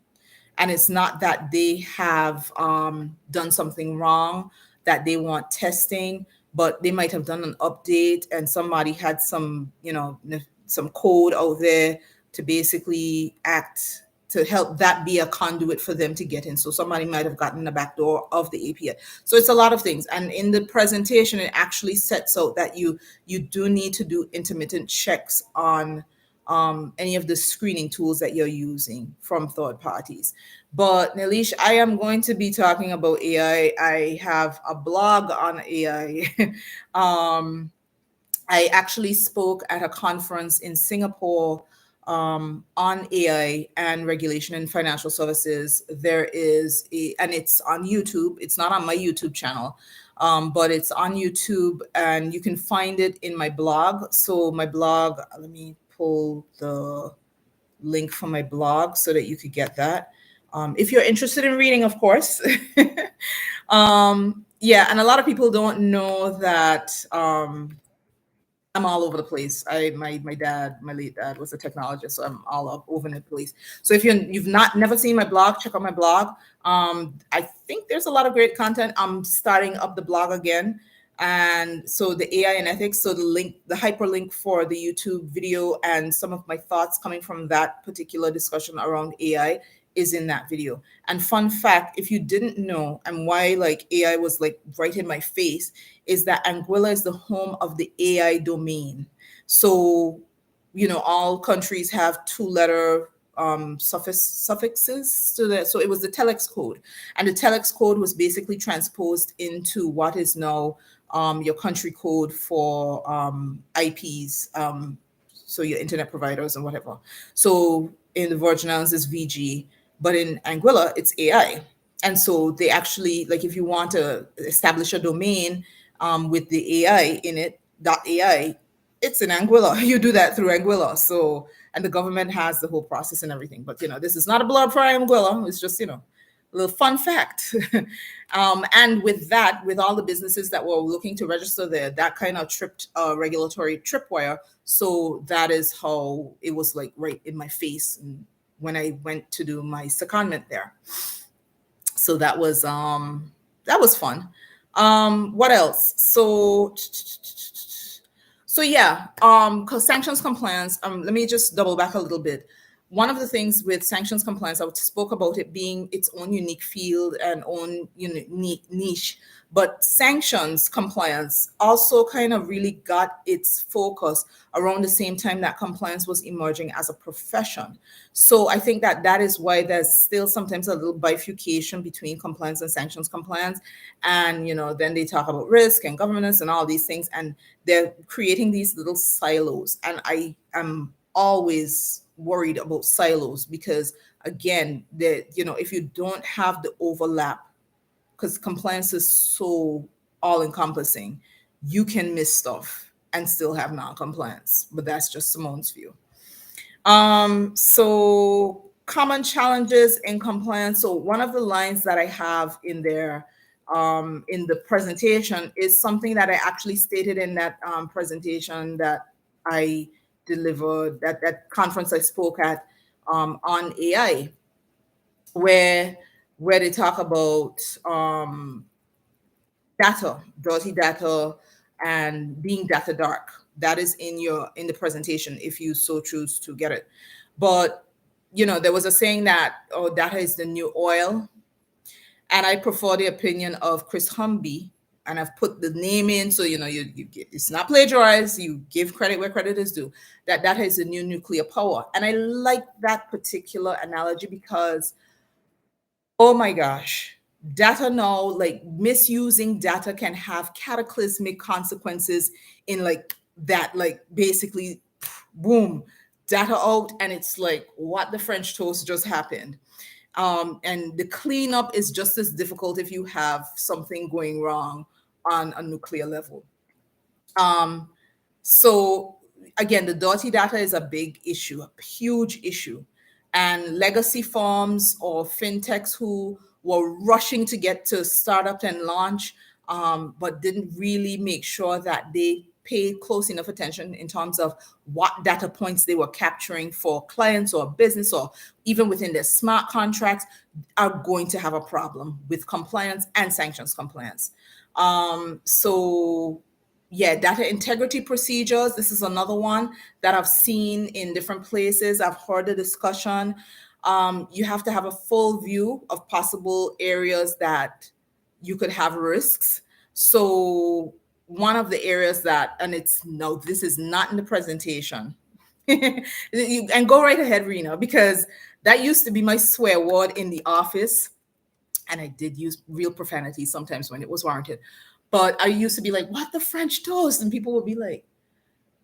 [SPEAKER 1] And it's not that they have done something wrong that they want testing, but they might have done an update and somebody had some, some code out there to basically act to help that be a conduit for them to get in. So somebody might have gotten the back door of the API. So it's a lot of things. And in the presentation, it actually sets out that you do need to do intermittent checks on any of the screening tools that you're using from third parties. But Nilish, I am going to be talking about AI. I have a blog on AI. I actually spoke at a conference in Singapore on AI and regulation in financial services. There is and it's on YouTube. It's not on my YouTube channel, but it's on YouTube, and you can find it in my blog. So my blog, let me pull the link for my blog so that you could get that. If you're interested in reading, of course. Yeah, and a lot of people don't know that I'm all over the place. My late dad was a technologist, so I'm all up over the place. So if you've never seen my blog, check out my blog. I think there's a lot of great content. I'm starting up the blog again. And so the AI and ethics, so the hyperlink for the YouTube video and some of my thoughts coming from that particular discussion around AI is in that video. And fun fact, if you didn't know, and why like AI was like right in my face, is that Anguilla is the home of the AI domain. So, all countries have two-letter suffixes to that. So it was the telex code, and the telex code was basically transposed into what is now your country code for IPs, so your internet providers and whatever. So in the Virgin Islands is VG, but in Anguilla it's AI. And so they actually, like, if you want to establish a domain with the AI in it, .ai, it's in Anguilla. You do that through Anguilla. So, and the government has the whole process and everything. But, this is not a blurb for Anguilla. It's just, a little fun fact. And with that, with all the businesses that were looking to register there, that kind of tripped regulatory tripwire. So that is how it was like right in my face when I went to do my secondment there. So that was fun. What else? So yeah, because sanctions compliance, let me just double back a little bit. One of the things with sanctions compliance, I spoke about it being its own unique field and own unique niche, but sanctions compliance also kind of really got its focus around the same time that compliance was emerging as a profession. So I think that is why there's still sometimes a little bifurcation between compliance and sanctions compliance. And, then they talk about risk and governance and all these things, and they're creating these little silos. And I am always worried about silos because, again, if you don't have the overlap, because compliance is so all encompassing, you can miss stuff and still have non-compliance. But that's just Simone's view. So common challenges in compliance. So one of the lines that I have in there in the presentation is something that I actually stated in that presentation that I delivered, that conference I spoke at on AI, where they talk about data, dirty data, and being data dark. That is in the presentation if you so choose to get it. But there was a saying that, oh, data is the new oil, and I prefer the opinion of Chris Humby, and I've put the name in so it's not plagiarized. You give credit where credit is due. That data is the new nuclear power, and I like that particular analogy because, oh my gosh, data now, like misusing data can have cataclysmic consequences in like that, like basically, boom, data out, and it's like what the French toast just happened. And the cleanup is just as difficult if you have something going wrong on a nuclear level. Um, so again, the dirty data is a big issue, a huge issue. And legacy firms or fintechs who were rushing to get to startup and launch, but didn't really make sure that they paid close enough attention in terms of what data points they were capturing for clients or business or even within their smart contracts, are going to have a problem with compliance and sanctions compliance. So yeah, data integrity procedures. This is another one that I've seen in different places. I've heard the discussion. You have to have a full view of possible areas that you could have risks. So one of the areas that, and it's no, this is not in the presentation. And go right ahead, Rena, because that used to be my swear word in the office. And I did use real profanity sometimes when it was warranted. But I used to be like, what the French toast? And people would be like,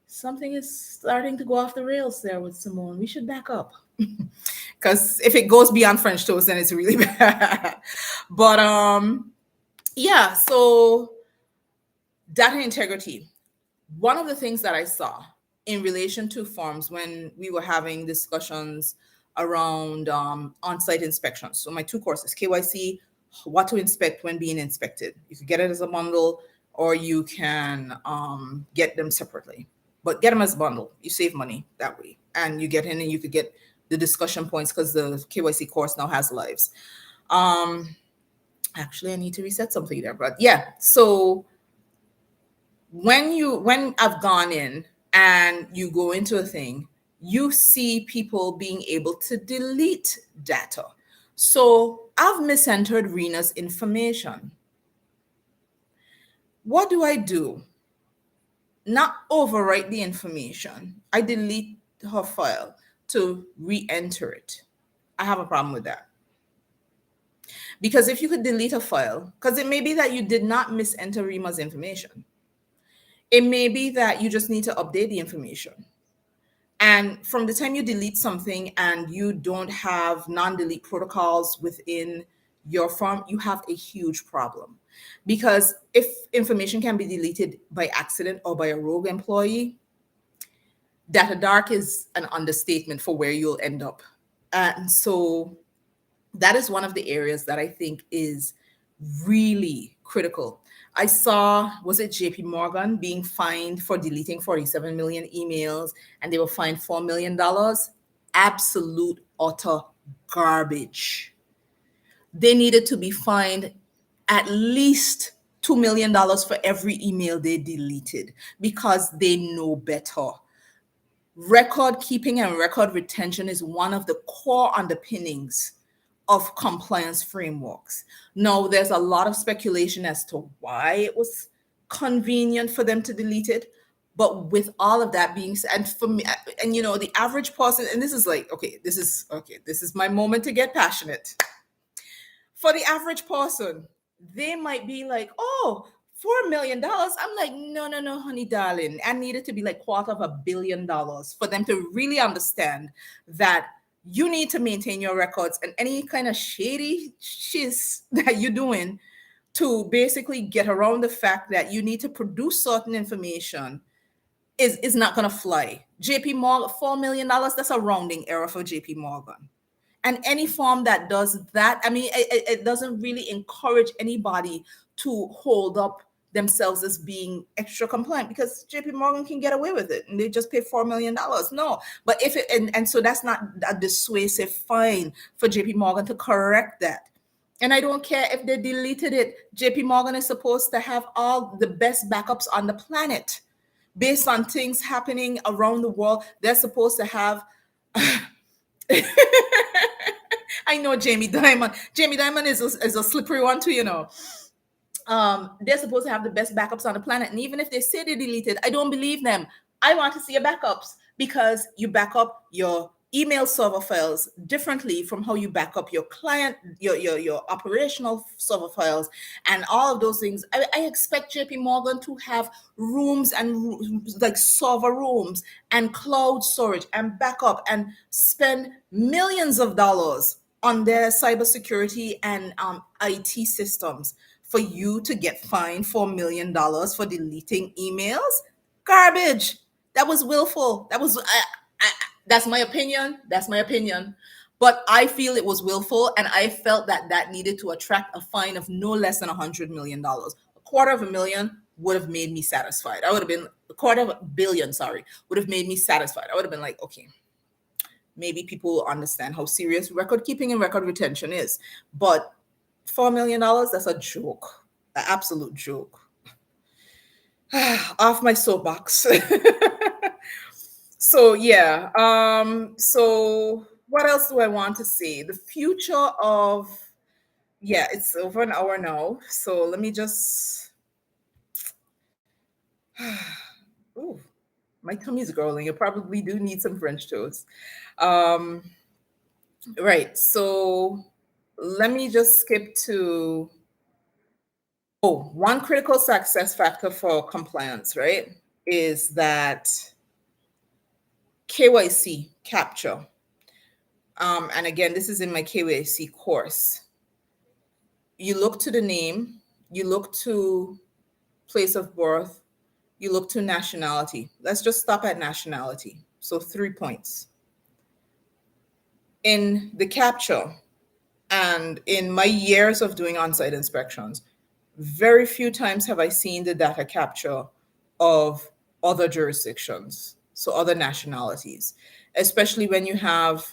[SPEAKER 1] something is starting to go off the rails there with Simone. We should back up. Because if it goes beyond French toast, then it's really bad. But yeah, so data integrity. One of the things that I saw in relation to firms when we were having discussions around on-site inspections. So my two courses, KYC, what to inspect when being inspected. You could get it as a bundle or you can get them separately. But get them as a bundle. You save money that way. And you get in and you could get the discussion points because the KYC course now has lives. Actually, I need to reset something there. But yeah, so when I've gone in and you go into a thing, you see people being able to delete data. So I've misentered Rena's information. What do I do? Not overwrite the information. I delete her file to re-enter it. I have a problem with that. Because if you could delete a file, because it may be that you did not misenter Rima's information. It may be that you just need to update the information. And from the time you delete something and you don't have non-delete protocols within your firm, you have a huge problem. Because if information can be deleted by accident or by a rogue employee, data dark is an understatement for where you'll end up. And so that is one of the areas that I think is really critical. I saw, was it JP Morgan being fined for deleting 47 million emails and they were fined $4 million? Absolute utter garbage. They needed to be fined at least $2 million for every email they deleted because they know better. Record keeping and record retention is one of the core underpinnings of compliance frameworks. Now, there's a lot of speculation as to why it was convenient for them to delete it. But with all of that being said, and for me, and the average person, and this is like, this is my moment to get passionate. For the average person, they might be like, oh, $4 million. I'm like, no, honey, darling. I need it to be like $250 million for them to really understand that you need to maintain your records and any kind of shady shiz that you're doing to basically get around the fact that you need to produce certain information is not going to fly. JP Morgan, $4 million, that's a rounding error for JP Morgan. And any firm that does that, I mean, it doesn't really encourage anybody to hold up themselves as being extra compliant, because JP Morgan can get away with it and they just pay $4 million. No, but if it, and so that's not a dissuasive fine for JP Morgan to correct that. And I don't care if they deleted it. JP Morgan is supposed to have all the best backups on the planet based on things happening around the world. They're supposed to have I know Jamie Dimon. Jamie Dimon is a slippery one too, you know. They're supposed to have the best backups on the planet. And even if they say they deleted, I don't believe them. I want to see your backups, because you back up your email server files differently from how you back up your client, your operational server files, and all of those things. I expect JP Morgan to have rooms and like server rooms and cloud storage and backup, and spend millions of dollars on their cybersecurity and IT systems for you to get fined $4 million for deleting emails. Garbage. That was willful. That was that's my opinion. That's my opinion. But I feel it was willful, and I felt that that needed to attract a fine of no less than $100 million. A quarter of a million would have made me satisfied. I would have been a quarter of a billion. Sorry, would have made me satisfied. I would have been like, okay, maybe people will understand how serious record keeping and record retention is. But $4 million, that's a joke, an absolute joke. Off my soapbox. So yeah. So what else do I want to say? The future of, yeah, it's over an hour now. So let me just ooh, my tummy's growling. I probably do need some French toast. Um, right. So let me just skip to, oh, one critical success factor for compliance, right, is that KYC capture. And again, this is in my KYC course. You look to the name, you look to place of birth, you look to nationality. Let's just stop at nationality. So 3 points. In the capture, and in my years of doing on-site inspections, very few times have I seen the data capture of other jurisdictions, so other nationalities, especially when you have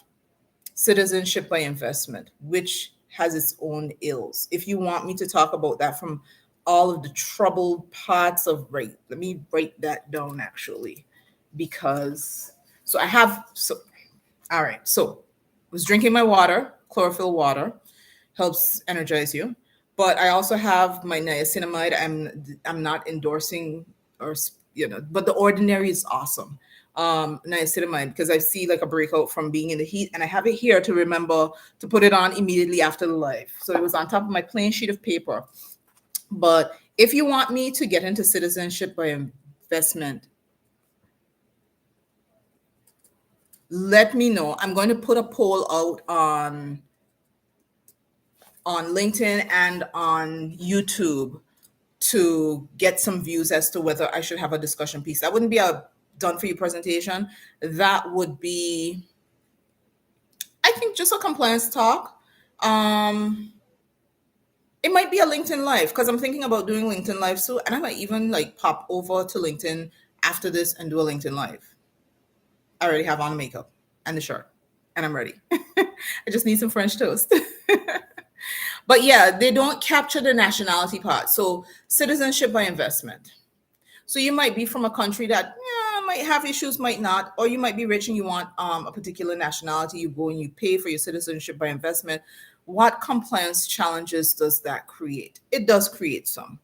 [SPEAKER 1] citizenship by investment, which has its own ills. If you want me to talk about that from all of the troubled parts of, right, let me write that down actually, because so I have, so all right, so I was drinking my water, chlorophyll water, helps energize you. But I also have my niacinamide. I'm not endorsing, or but the ordinary is awesome. Niacinamide, because I see like a breakout from being in the heat, and I have it here to remember to put it on immediately after the live. So it was on top of my plain sheet of paper. But if you want me to get into citizenship by investment, let me know. I'm going to put a poll out on LinkedIn and on YouTube to get some views as to whether I should have a discussion piece. That wouldn't be a done for you presentation. That would be, I think, just a compliance talk. It might be a LinkedIn live, because I'm thinking about doing LinkedIn live soon, and I might even like pop over to LinkedIn after this and do a LinkedIn live. I already have on the makeup and the shirt, and I'm ready. I just need some French toast. But yeah, they don't capture the nationality part. So citizenship by investment. So you might be from a country that might have issues, might not, or you might be rich and you want a particular nationality. You go and you pay for your citizenship by investment. What compliance challenges does that create? It does create some.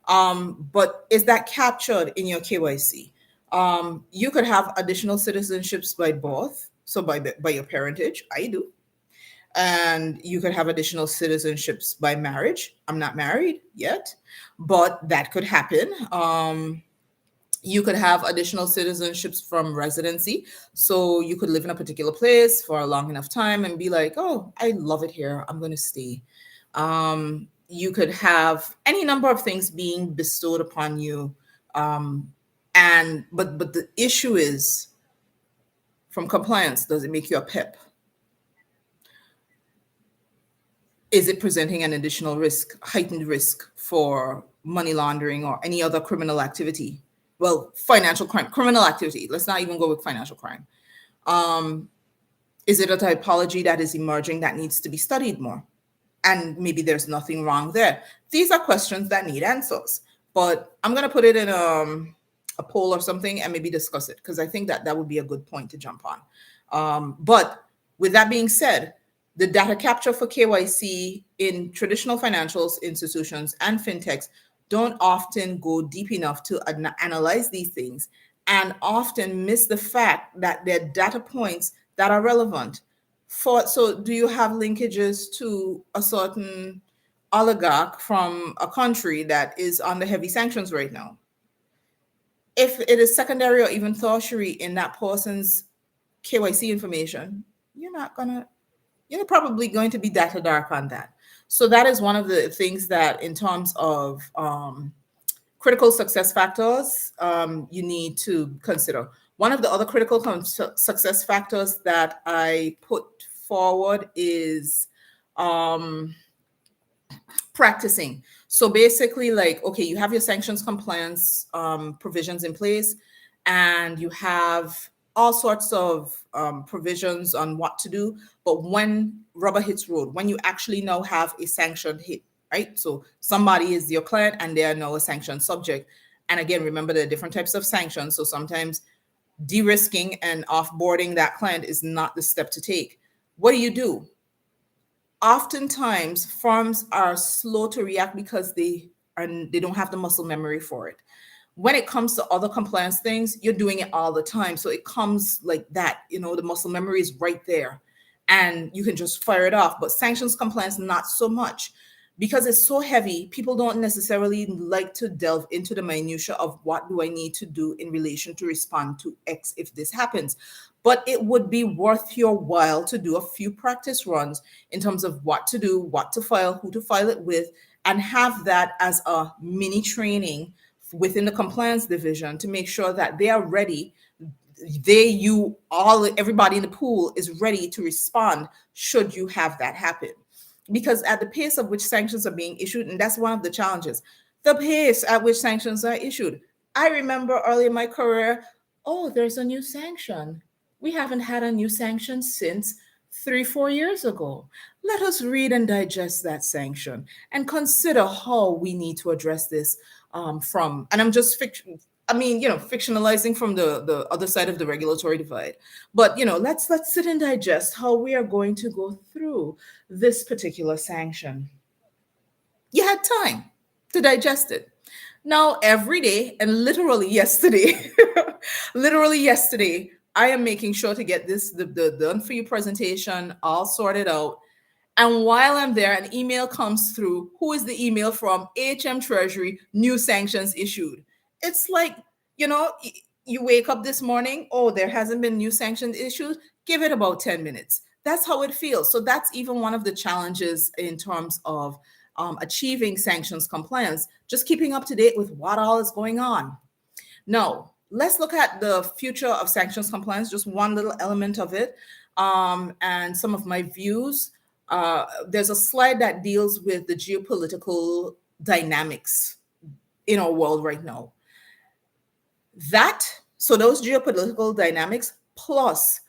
[SPEAKER 1] But is that captured in your KYC? You could have additional citizenships by birth, so by your parentage. I do. And you could have additional citizenships by marriage. I'm not married yet, but that could happen. You could have additional citizenships from residency. So you could live in a particular place for a long enough time and be like, oh, I love it here, I'm going to stay. You could have any number of things being bestowed upon you. But the issue is, from compliance, does it make you a PEP? Is it presenting an additional risk, heightened risk for money laundering or any other criminal activity? Well, financial crime, criminal activity. Let's not even go with financial crime. Um, is it a typology that is emerging that needs to be studied more? And maybe there's nothing wrong there. These are questions that need answers. But I'm going to put it in a poll or something and maybe discuss it, because I think that that would be a good point to jump on. But with that being said, the data capture for KYC in traditional financial institutions and fintechs don't often go deep enough to analyze these things, and often miss the fact that they're data points that are relevant. So do you have linkages to a certain oligarch from a country that is under heavy sanctions right now? If it is secondary or even tertiary in that person's KYC information, you're probably going to be data dark on that. So that is one of the things that, in terms of critical success factors, you need to consider. One of the other critical success factors that I put forward is practicing. So basically, like, okay, you have your sanctions compliance provisions in place, and you have all sorts of provisions on what to do. But when rubber hits road, when you actually now have a sanction hit, right? So somebody is your client and they are now a sanction subject. And again, remember there are different types of sanctions. So sometimes de-risking and offboarding that client is not the step to take. What do? Oftentimes firms are slow to react because they don't have the muscle memory for it. When it comes to other compliance things, you're doing it all the time, so it comes like that. The muscle memory is right there and you can just fire it off. But sanctions compliance, not so much, because it's so heavy. People don't necessarily like to delve into the minutia of what do I need to do in relation to respond to X if this happens. But it would be worth your while to do a few practice runs in terms of what to do, what to file, who to file it with, and have that as a mini training within the compliance division to make sure that they are ready. Everybody in the pool is ready to respond should you have that happen. Because at the pace of which sanctions are being issued, and that's one of the challenges, the pace at which sanctions are issued. I remember early in my career, oh, there's a new sanction. We haven't had a new sanction since 3-4 years ago. Let us read and digest that sanction and consider how we need to address this and I'm just fictionalizing from the other side of the regulatory divide. But let's sit and digest how we are going to go through this particular sanction. You had time to digest it. Now, every day, and literally yesterday, I am making sure to get the done for you presentation all sorted out. And while I'm there, an email comes through. Who is the email from? HM Treasury, new sanctions issued. It's like, you wake up this morning, oh, there hasn't been new sanctions issued. Give it about 10 minutes. That's how it feels. So that's even one of the challenges in terms of achieving sanctions compliance, just keeping up to date with what all is going on. Now, let's look at the future of sanctions compliance, just one little element of it, and some of my views. There's a slide that deals with the geopolitical dynamics in our world right now. So those geopolitical dynamics, plus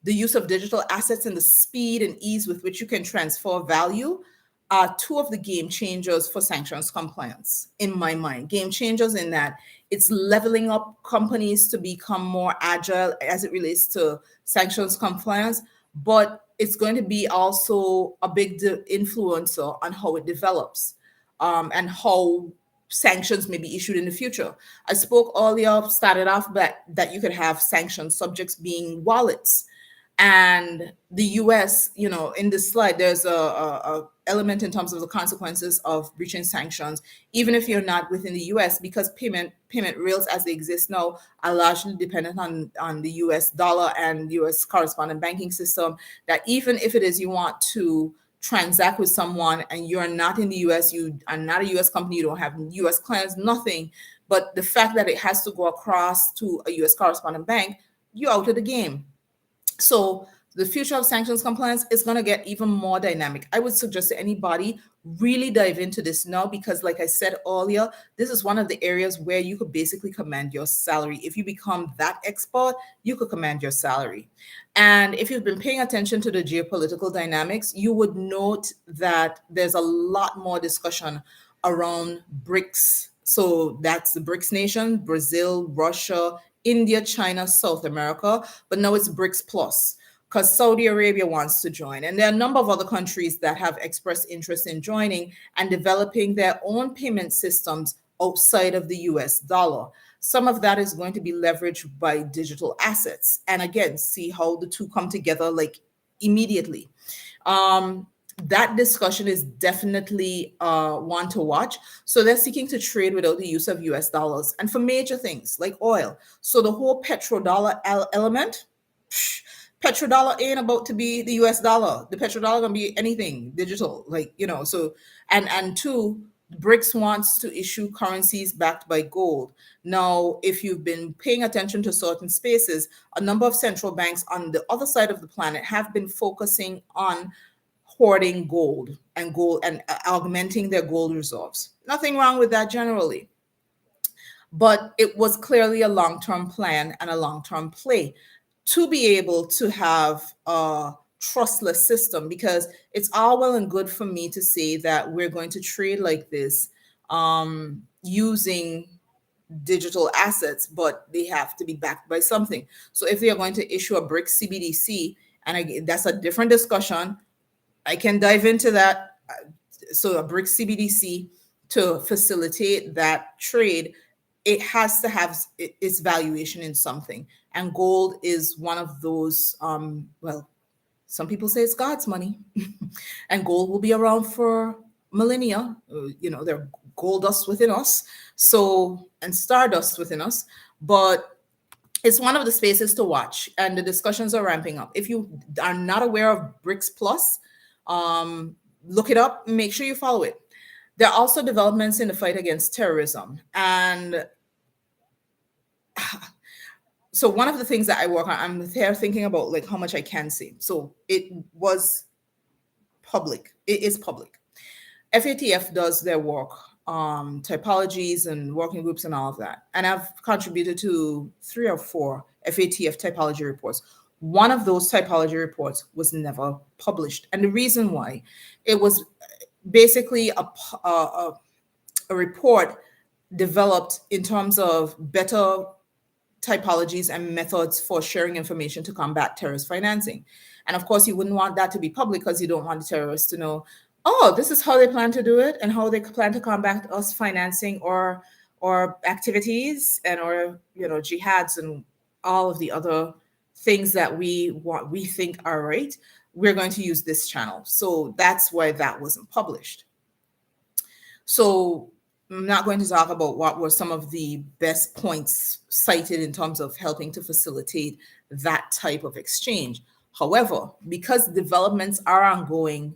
[SPEAKER 1] the use of digital assets and the speed and ease with which you can transfer value, are two of the game changers for sanctions compliance, in my mind. Game changers in that it's leveling up companies to become more agile as it relates to sanctions compliance, but it's going to be also a big influencer on how it develops and how sanctions may be issued in the future. I spoke earlier, started off that you could have sanctions subjects being wallets. And the US, in this slide, there's a element in terms of the consequences of breaching sanctions, even if you're not within the US, because payment rails as they exist now are largely dependent on the US dollar and US correspondent banking system, that even if it is you want to transact with someone and you're not in the US, you are not a US company, you don't have US clients, nothing, but the fact that it has to go across to a US correspondent bank, you're out of the game. So The future of sanctions compliance is going to get even more dynamic. I would suggest to anybody really dive into this now because, like I said earlier, this is one of the areas where you could basically command your salary. If you become that expert, you could command your salary. And if you've been paying attention to the geopolitical dynamics, you would note that there's a lot more discussion around BRICS. So that's the BRICS nation: Brazil, Russia, India, China, South America. But now it's BRICS Plus because Saudi Arabia wants to join. And there are a number of other countries that have expressed interest in joining and developing their own payment systems outside of the US dollar. Some of that is going to be leveraged by digital assets. And again, see how the two come together like immediately. Um, that discussion is definitely one to watch. So they're seeking to trade without the use of US dollars and for major things like oil. So the whole petrodollar element, petrodollar ain't about to be the US dollar. The petrodollar gonna be anything digital, like, so and two, BRICS wants to issue currencies backed by gold. Now, if you've been paying attention to certain spaces, a number of central banks on the other side of the planet have been focusing on hoarding gold and augmenting their gold reserves. Nothing wrong with that generally. But it was clearly a long-term plan and a long-term play to be able to have a trustless system, because it's all well and good for me to say that we're going to trade like this using digital assets, but they have to be backed by something. So if they are going to issue a BRICS CBDC, and that's a different discussion, I can dive into that. So a BRICS CBDC to facilitate that trade, it has to have its valuation in something. And gold is one of those, well, some people say it's God's money. And gold will be around for millennia. There are gold dust within us, and stardust within us. But it's one of the spaces to watch, and the discussions are ramping up. If you are not aware of BRICS Plus, look it up, make sure you follow it. There are also developments in the fight against terrorism. And so one of the things that I work on, I'm there thinking about like how much I can say. So it was public. It is public. FATF does their work, typologies and working groups and all of that. And I've contributed to 3 or 4 FATF typology reports. One of those typology reports was never published. And the reason why, it was basically a report developed in terms of better typologies and methods for sharing information to combat terrorist financing. And of course, you wouldn't want that to be public because you don't want the terrorists to know, oh, this is how they plan to do it and how they plan to combat us financing or activities and jihads and all of the other things that we think are right. We're going to use this channel. So that's why that wasn't published. So I'm not going to talk about what were some of the best points cited in terms of helping to facilitate that type of exchange. However, because developments are ongoing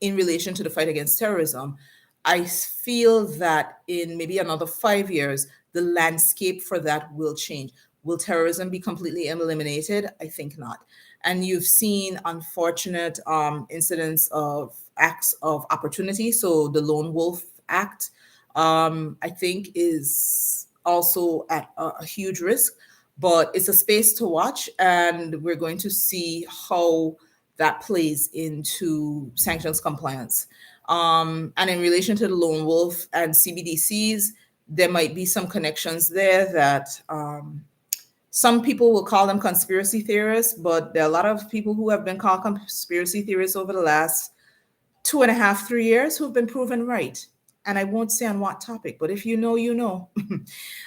[SPEAKER 1] in relation to the fight against terrorism, I feel that in maybe another 5 years, the landscape for that will change. Will terrorism be completely eliminated? I think not. And you've seen unfortunate incidents of acts of opportunity. So the Lone Wolf Act, I think, is also at a huge risk, but it's a space to watch, and we're going to see how that plays into sanctions compliance. And in relation to the Lone Wolf and CBDCs, there might be some connections there that some people will call them conspiracy theorists, but there are a lot of people who have been called conspiracy theorists over the last 2.5, 3 years who've been proven right. And I won't say on what topic, but if you know, you know.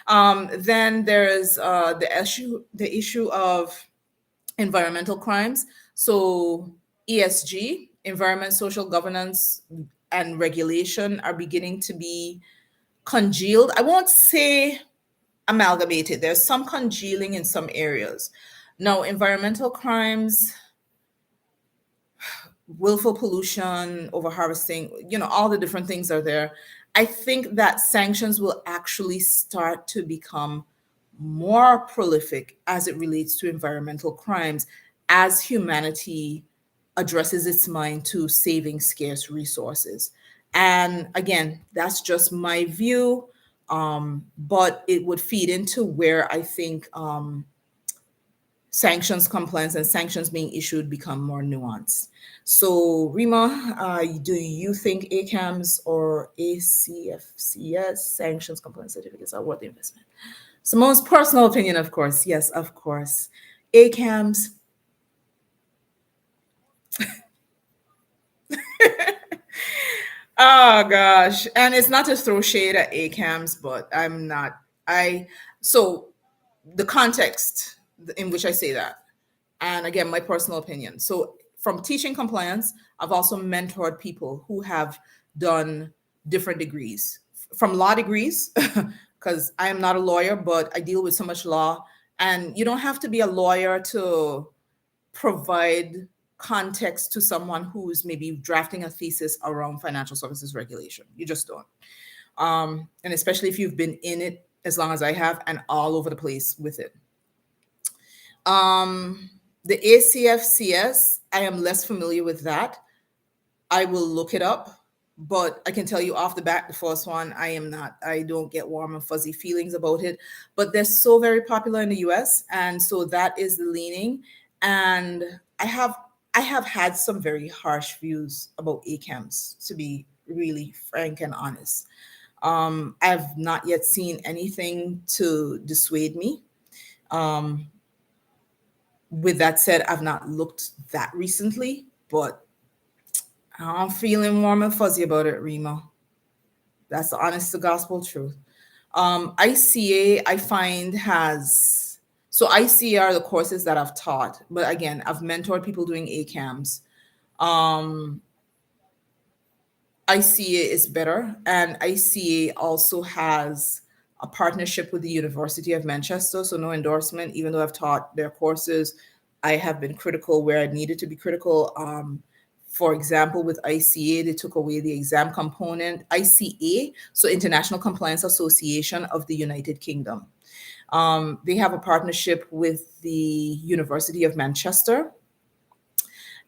[SPEAKER 1] Then there's the issue of environmental crimes. So ESG, environment, social governance, and regulation are beginning to be congealed. I won't say amalgamated. There's some congealing in some areas. Now, environmental crimes, willful pollution, over harvesting, all the different things are there. I think that sanctions will actually start to become more prolific as it relates to environmental crimes. as humanity addresses its mind to saving scarce resources. And again, that's just my view, but it would feed into where I think sanctions compliance and sanctions being issued become more nuanced. So, Rima, do you think ACAMs or ACFCS sanctions compliance certificates are worth the investment? Simone's personal opinion, of course. Yes, of course. ACAMs. Oh gosh, and it's not to throw shade at ACAMs, but I'm not. I so the context in which I say that, and again, my personal opinion. So, from teaching compliance, I've also mentored people who have done different degrees, from law degrees, because I am not a lawyer, but I deal with so much law. And you don't have to be a lawyer to provide context to someone who's maybe drafting a thesis around financial services regulation. You just don't. And especially if you've been in it as long as I have and all over the place with it. The ACFCS, I am less familiar with that. I will look it up, but I can tell you off the bat, the first one, I don't get warm and fuzzy feelings about it. But they're so very popular in the US. And so that is the leaning. And I have I have had some very harsh views about ACAMs, to be really frank and honest. I've not yet seen anything to dissuade me. Um, with that said, I've not looked that recently, but I'm feeling warm and fuzzy about it, Remo. That's the honest to gospel truth. ICA, I find has so ICA are the courses that I've taught, but again, I've mentored people doing ACAMs. Um, ICA is better, and ICA also has a partnership with the University of Manchester. So no endorsement, even though I've taught their courses, I have been critical where I needed to be critical. For example, with ICA, they took away the exam component. ICA, so International Compliance Association of the United Kingdom. They have a partnership with the University of Manchester,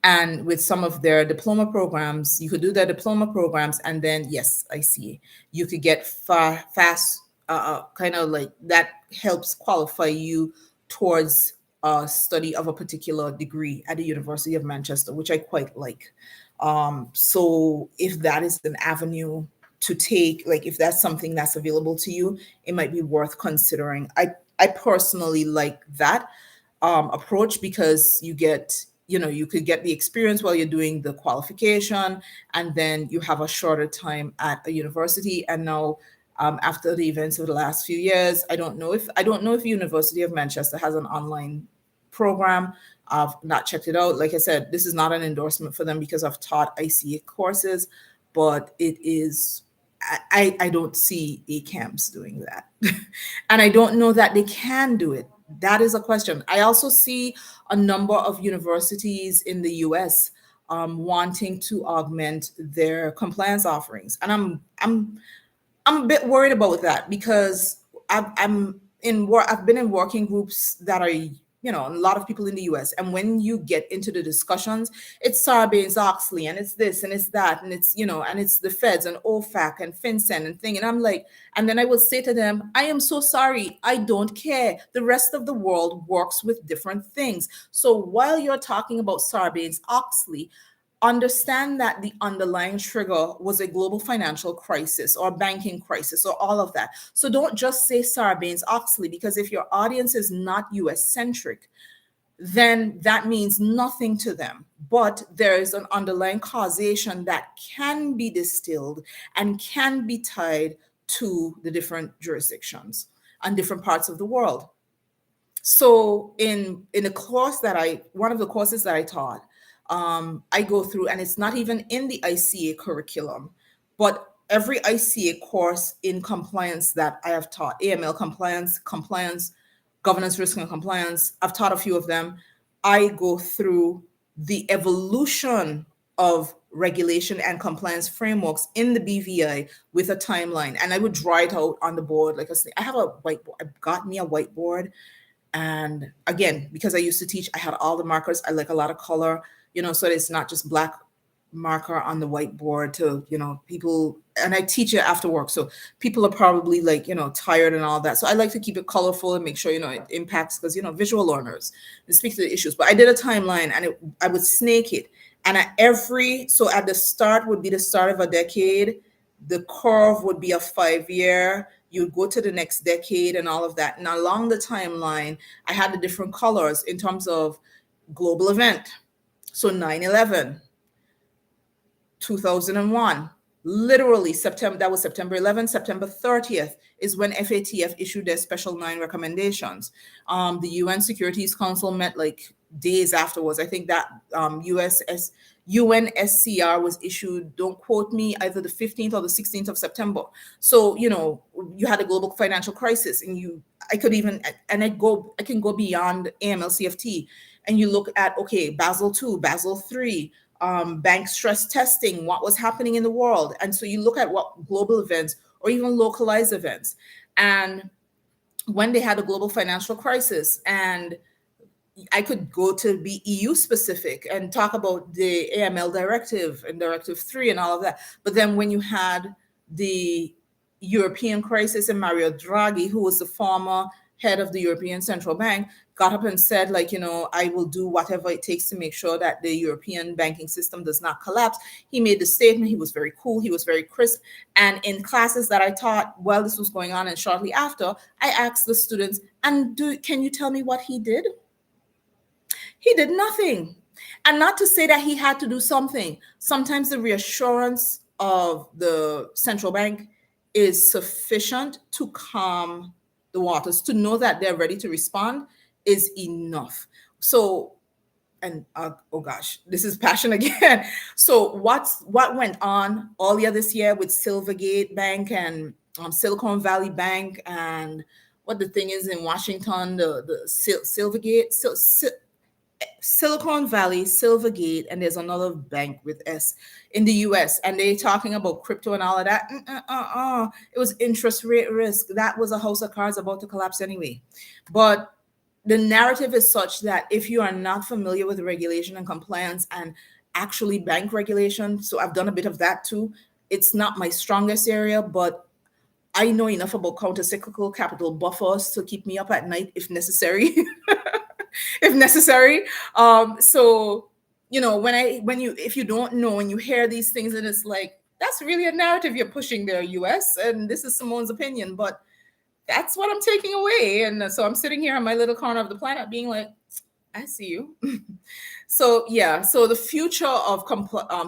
[SPEAKER 1] and with some of their diploma programs, you could do their diploma programs, and then yes, I see you could get fast, kind of like that helps qualify you towards a study of a particular degree at the University of Manchester, which I quite like. So if that is an avenue to take, like if that's something that's available to you, it might be worth considering. I personally like that approach, because you could get the experience while you're doing the qualification, and then you have a shorter time at a university. And now, after the events of the last few years, I don't know if University of Manchester has an online program. I've not checked it out. Like I said, this is not an endorsement for them because I've taught ICA courses, but it is. I don't see ACAMS doing that. And I don't know that they can do it. That is a question. I also see a number of universities in the US wanting to augment their compliance offerings. And I'm a bit worried about that, because I'm in work. I've been in working groups that are, a lot of people in the U.S. And when you get into the discussions, it's Sarbanes-Oxley, and it's this, and it's that, and and it's the feds, and OFAC, and FinCEN, and thing. And I'm like, and then I will say to them, I am so sorry, I don't care. The rest of the world works with different things. So while you're talking about Sarbanes-Oxley, understand that the underlying trigger was a global financial crisis or banking crisis or all of that. So don't just say Sarbanes-Oxley, because if your audience is not US centric, then that means nothing to them. But there is an underlying causation that can be distilled and can be tied to the different jurisdictions and different parts of the world. So in a course that I one of the courses that I taught, I go through, and it's not even in the ICA curriculum, but every ICA course in compliance that I have taught, AML compliance, governance, risk, and compliance, I've taught a few of them. I go through the evolution of regulation and compliance frameworks in the BVI with a timeline, and I would draw it out on the board. Like I say, I have a whiteboard. I've got me a whiteboard, And again, because I used to teach, I had all the markers. I like a lot of color, so it's not just black marker on the whiteboard to, people, and I teach it after work. So people are probably like, tired and all that. So I like to keep it colorful and make sure, it impacts, because, visual learners, and speak to the issues. But I did a timeline, and I would snake it. And so at the start would be the start of a decade. The curve would be a 5 year. You'd go to the next decade and all of that. And along the timeline, I had the different colors in terms of global event. So 9/11, 2001, literally September, that was September 11th. September 30th is when FATF issued their special 9 recommendations. The UN Securities Council met like days afterwards. I think that UNSCR was issued, don't quote me, either the 15th or the 16th of September. So, you had a global financial crisis, and I can go beyond AML CFT, and you look at, okay, Basel II, Basel III, bank stress testing, what was happening in the world. And so you look at what global events or even localized events. And when they had a global financial crisis, and I could go to be EU specific and talk about the AML directive and Directive 3 and all of that. But then when you had the European crisis, and Mario Draghi, who was the former head of the European Central Bank, got up and said, like, I will do whatever it takes to make sure that the European banking system does not collapse. He made the statement. He was very cool. He was very crisp. And in classes that I taught while this was going on and shortly after, I asked the students, and can you tell me what he did? He did nothing. And not to say that he had to do something. Sometimes the reassurance of the central bank is sufficient to calm the waters, to know that they're ready to respond is enough. So, and oh gosh, this is passion again. So what went on earlier this year with Silvergate Bank and Silicon Valley Bank, and what the thing is in Washington, the Silvergate, Silicon Valley, Silvergate, and there's another bank with S in the US, and they're talking about crypto and all of that. It was interest rate risk. That was a house of cards about to collapse anyway. But the narrative is such that if you are not familiar with regulation and compliance and actually bank regulation, so I've done a bit of that too. It's not my strongest area, but I know enough about countercyclical capital buffers to keep me up at night if necessary. If necessary. So if you don't know and you hear these things, and it's like, that's really a narrative you're pushing there, US, and this is Simone's opinion, but that's what I'm taking away. And so I'm sitting here on my little corner of the planet being like, I see you. So yeah, so the future of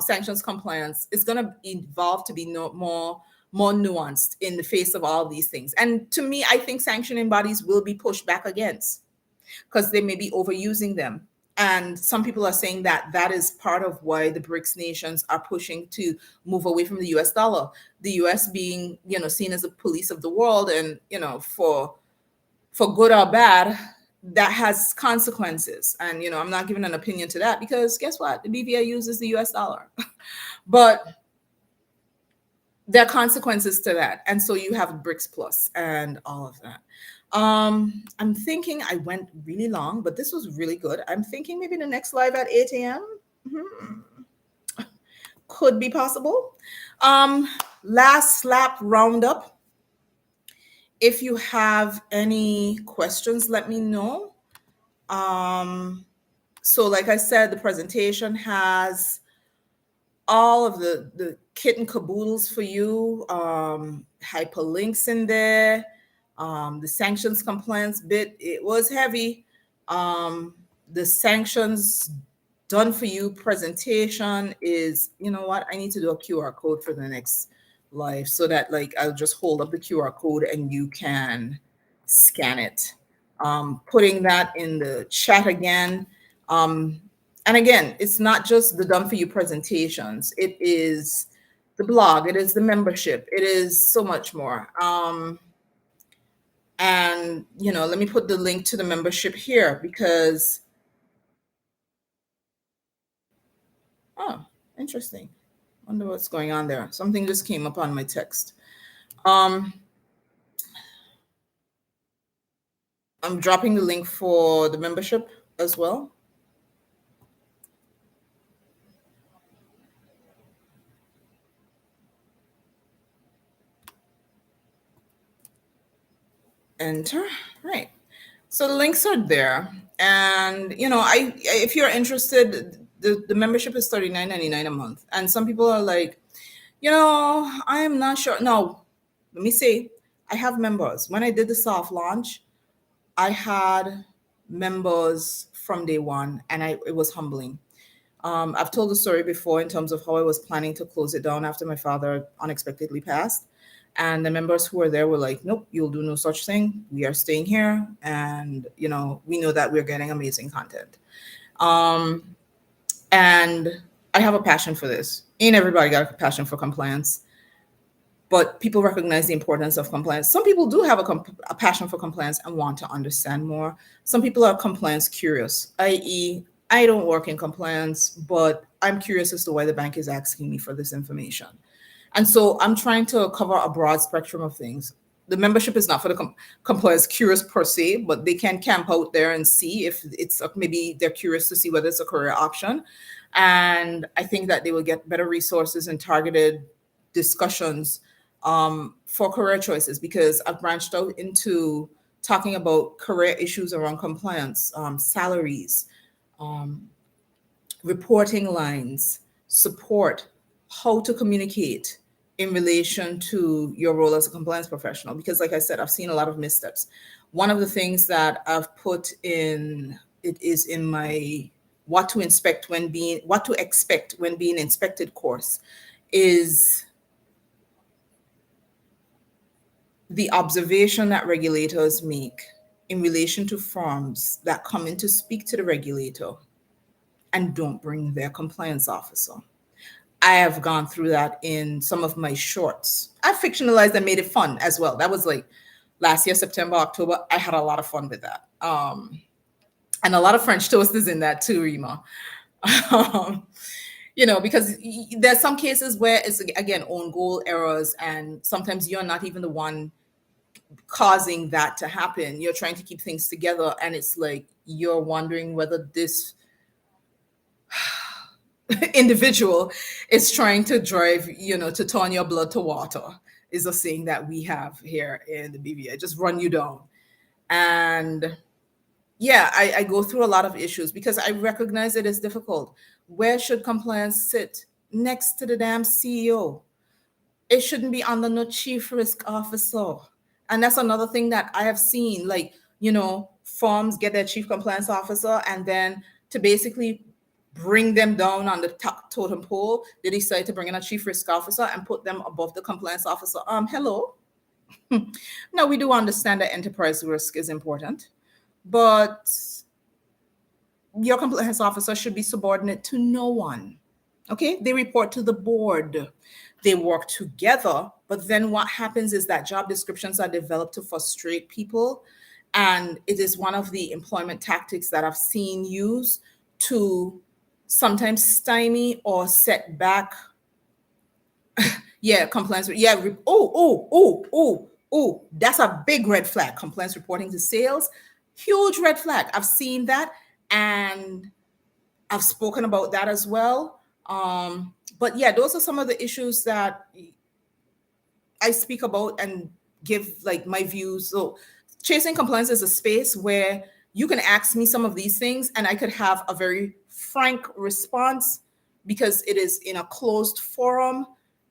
[SPEAKER 1] sanctions compliance is going to evolve to be more nuanced in the face of all these things. And to me, I think sanctioning bodies will be pushed back against, because they may be overusing them. And some people are saying that that is part of why the BRICS nations are pushing to move away from the US dollar. The US being, seen as the police of the world, and, for good or bad, that has consequences. And, I'm not giving an opinion to that, because guess what? The BVI uses the US dollar. But there are consequences to that. And so you have BRICS Plus and all of that. I'm thinking I went really long, but this was really good. I'm thinking maybe the next live at 8 a.m. Could be possible. Last slap roundup. If you have any questions, let me know. So like I said, the presentation has all of the kit and caboodles for you, hyperlinks in there. The sanctions compliance bit, it was heavy. The sanctions done for you presentation is, you know what? I need to do a QR code for the next live, so that like I'll just hold up the QR code and you can scan it. Putting that in the chat again. And again, it's not just the done for you presentations. It is the blog. It is the membership. It is so much more. And, let me put the link to the membership here, because, oh, interesting. Wonder what's going on there. Something just came up on my text. I'm dropping the link for the membership as well. Enter. Right. So the links are there. And if you're interested, the membership is $39.99 a month. And some people are like, I am not sure. No, let me say, I have members. When I did the soft launch, I had members from day one, and it was humbling. I've told the story before in terms of how I was planning to close it down after my father unexpectedly passed. And the members who were there were like, nope, you'll do no such thing. We are staying here. And, we know that we're getting amazing content. Um, and I have a passion for this. Ain't everybody got a passion for compliance? But people recognize the importance of compliance. Some people do have a passion for compliance and want to understand more. Some people are compliance curious, i.e., I don't work in compliance, but I'm curious as to why the bank is asking me for this information. And so I'm trying to cover a broad spectrum of things. The membership is not for the compliance curious per se, but they can camp out there and see if it's maybe they're curious to see whether it's a career option. And I think that they will get better resources and targeted discussions for career choices, because I've branched out into talking about career issues around compliance, salaries, um, reporting lines, support, how to communicate in relation to your role as a compliance professional. Because, like I said, I've seen a lot of missteps. One of the things that I've put in it is in my what to expect when being inspected course is the observation that regulators make in relation to firms that come in to speak to the regulator and don't bring their compliance officer. I have gone through that in some of my shorts. I fictionalized and made it fun as well. That was like last year, September, October. I had a lot of fun with that. And a lot of French toast is in that too, Rima. um, because there's some cases where it's, again, own goal errors, and sometimes you're not even the one causing that to happen. You're trying to keep things together, and it's like you're wondering whether this individual is trying to drive, to turn your blood to water, is a saying that we have here in the BVI. Just run you down. And yeah, I go through a lot of issues because I recognize it is difficult. Where should compliance sit? Next to the damn CEO. It shouldn't be under no chief risk officer. And that's another thing that I have seen. Like, firms get their chief compliance officer, and then to basically bring them down on the top totem pole, they decide to bring in a chief risk officer and put them above the compliance officer. Hello. Now, we do understand that enterprise risk is important, but your compliance officer should be subordinate to no one. Okay, they report to the board. They work together, but then what happens is that job descriptions are developed to frustrate people. And it is one of the employment tactics that I've seen used to sometimes stymie or set back. Yeah, compliance. Yeah. That's a big red flag. Compliance reporting to sales, huge red flag. I've seen that, and I've spoken about that as well. But yeah, those are some of the issues that I speak about and give like my views. So chasing compliance is a space where you can ask me some of these things and I could have a very frank response, because it is in a closed forum.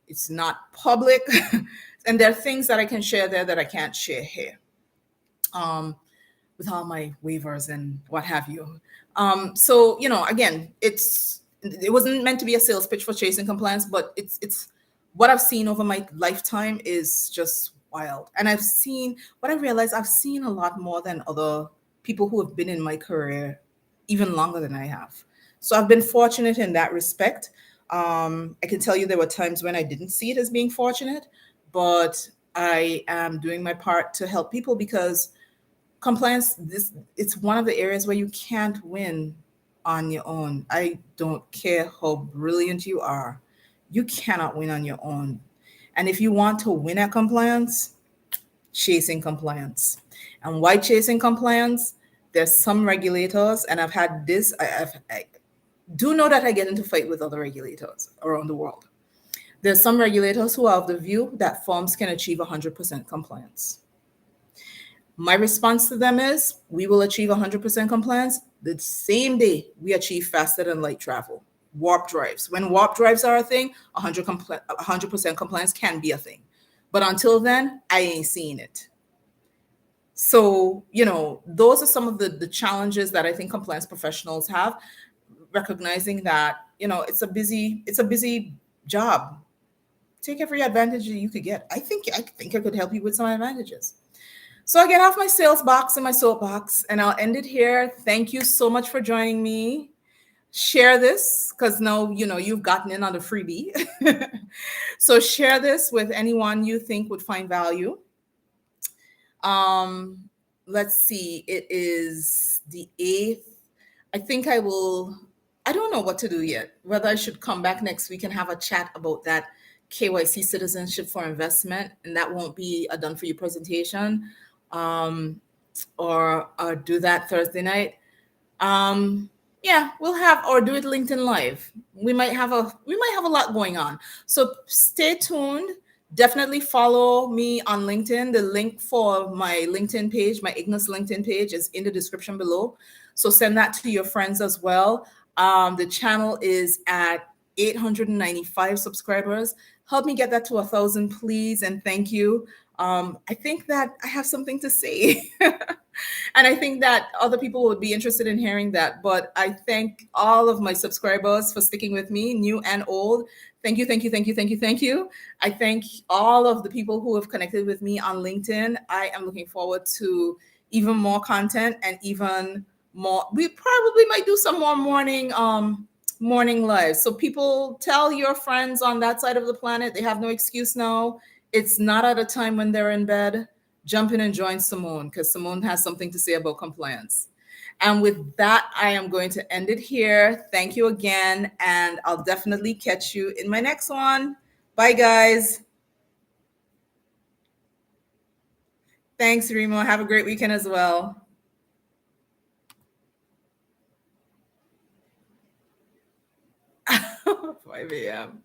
[SPEAKER 1] It's not public. And there are things that I can share there that I can't share here. With all my waivers and what have you. So, again, it wasn't meant to be a sales pitch for chasing compliance, but it's what I've seen over my lifetime is just wild. And what I realized, I've seen a lot more than other people who have been in my career even longer than I have. So I've been fortunate in that respect. I can tell you there were times when I didn't see it as being fortunate, but I am doing my part to help people, because compliance, it's one of the areas where you can't win on your own. I don't care how brilliant you are, you cannot win on your own. And if you want to win at compliance, chasing compliance. And why chasing compliance? There's some regulators, and I've had this. I do know that I get into fight with other regulators around the world. There's some regulators who are of the view that firms can achieve 100% compliance. My response to them is we will achieve 100% compliance the same day we achieve faster than light travel. Warp drives. When warp drives are a thing, 100% compliance can be a thing. But until then, I ain't seeing it. So, those are some of the challenges that I think compliance professionals have, recognizing that, it's a busy job. Take every advantage that you could get. I think I could help you with some advantages. So I get off my sales box and my soapbox, and I'll end it here. Thank you so much for joining me. Share this because now you've gotten in on the freebie. So share this with anyone you think would find value. Um, let's see. It is the 8th. I think I don't know what to do yet. Whether I should come back next week and have a chat about that KYC citizenship for investment, and that won't be a done for you presentation, or do that Thursday night. Yeah, we'll have or do it LinkedIn Live. We might have a lot going on. So stay tuned. Definitely follow me on LinkedIn. The link for my LinkedIn page, my IGNUS LinkedIn page, is in the description below. So send that to your friends as well. The channel is at 895 subscribers. Help me get that to 1,000, please, and thank you. I think that I have something to say. And I think that other people would be interested in hearing that. But I thank all of my subscribers for sticking with me, new and old. Thank you, thank you, thank you, thank you, thank you. I thank all of the people who have connected with me on LinkedIn. I am looking forward to even more content and even more. We probably might do some more morning lives. So people, tell your friends on that side of the planet they have no excuse now. It's not at a time when they're in bed. Jump in and join Simone because Simone has something to say about compliance. And with that, I am going to end it here. Thank you again, and I'll definitely catch you in my next one. Bye, guys. Thanks, Remo. Have a great weekend as well. 5 a.m.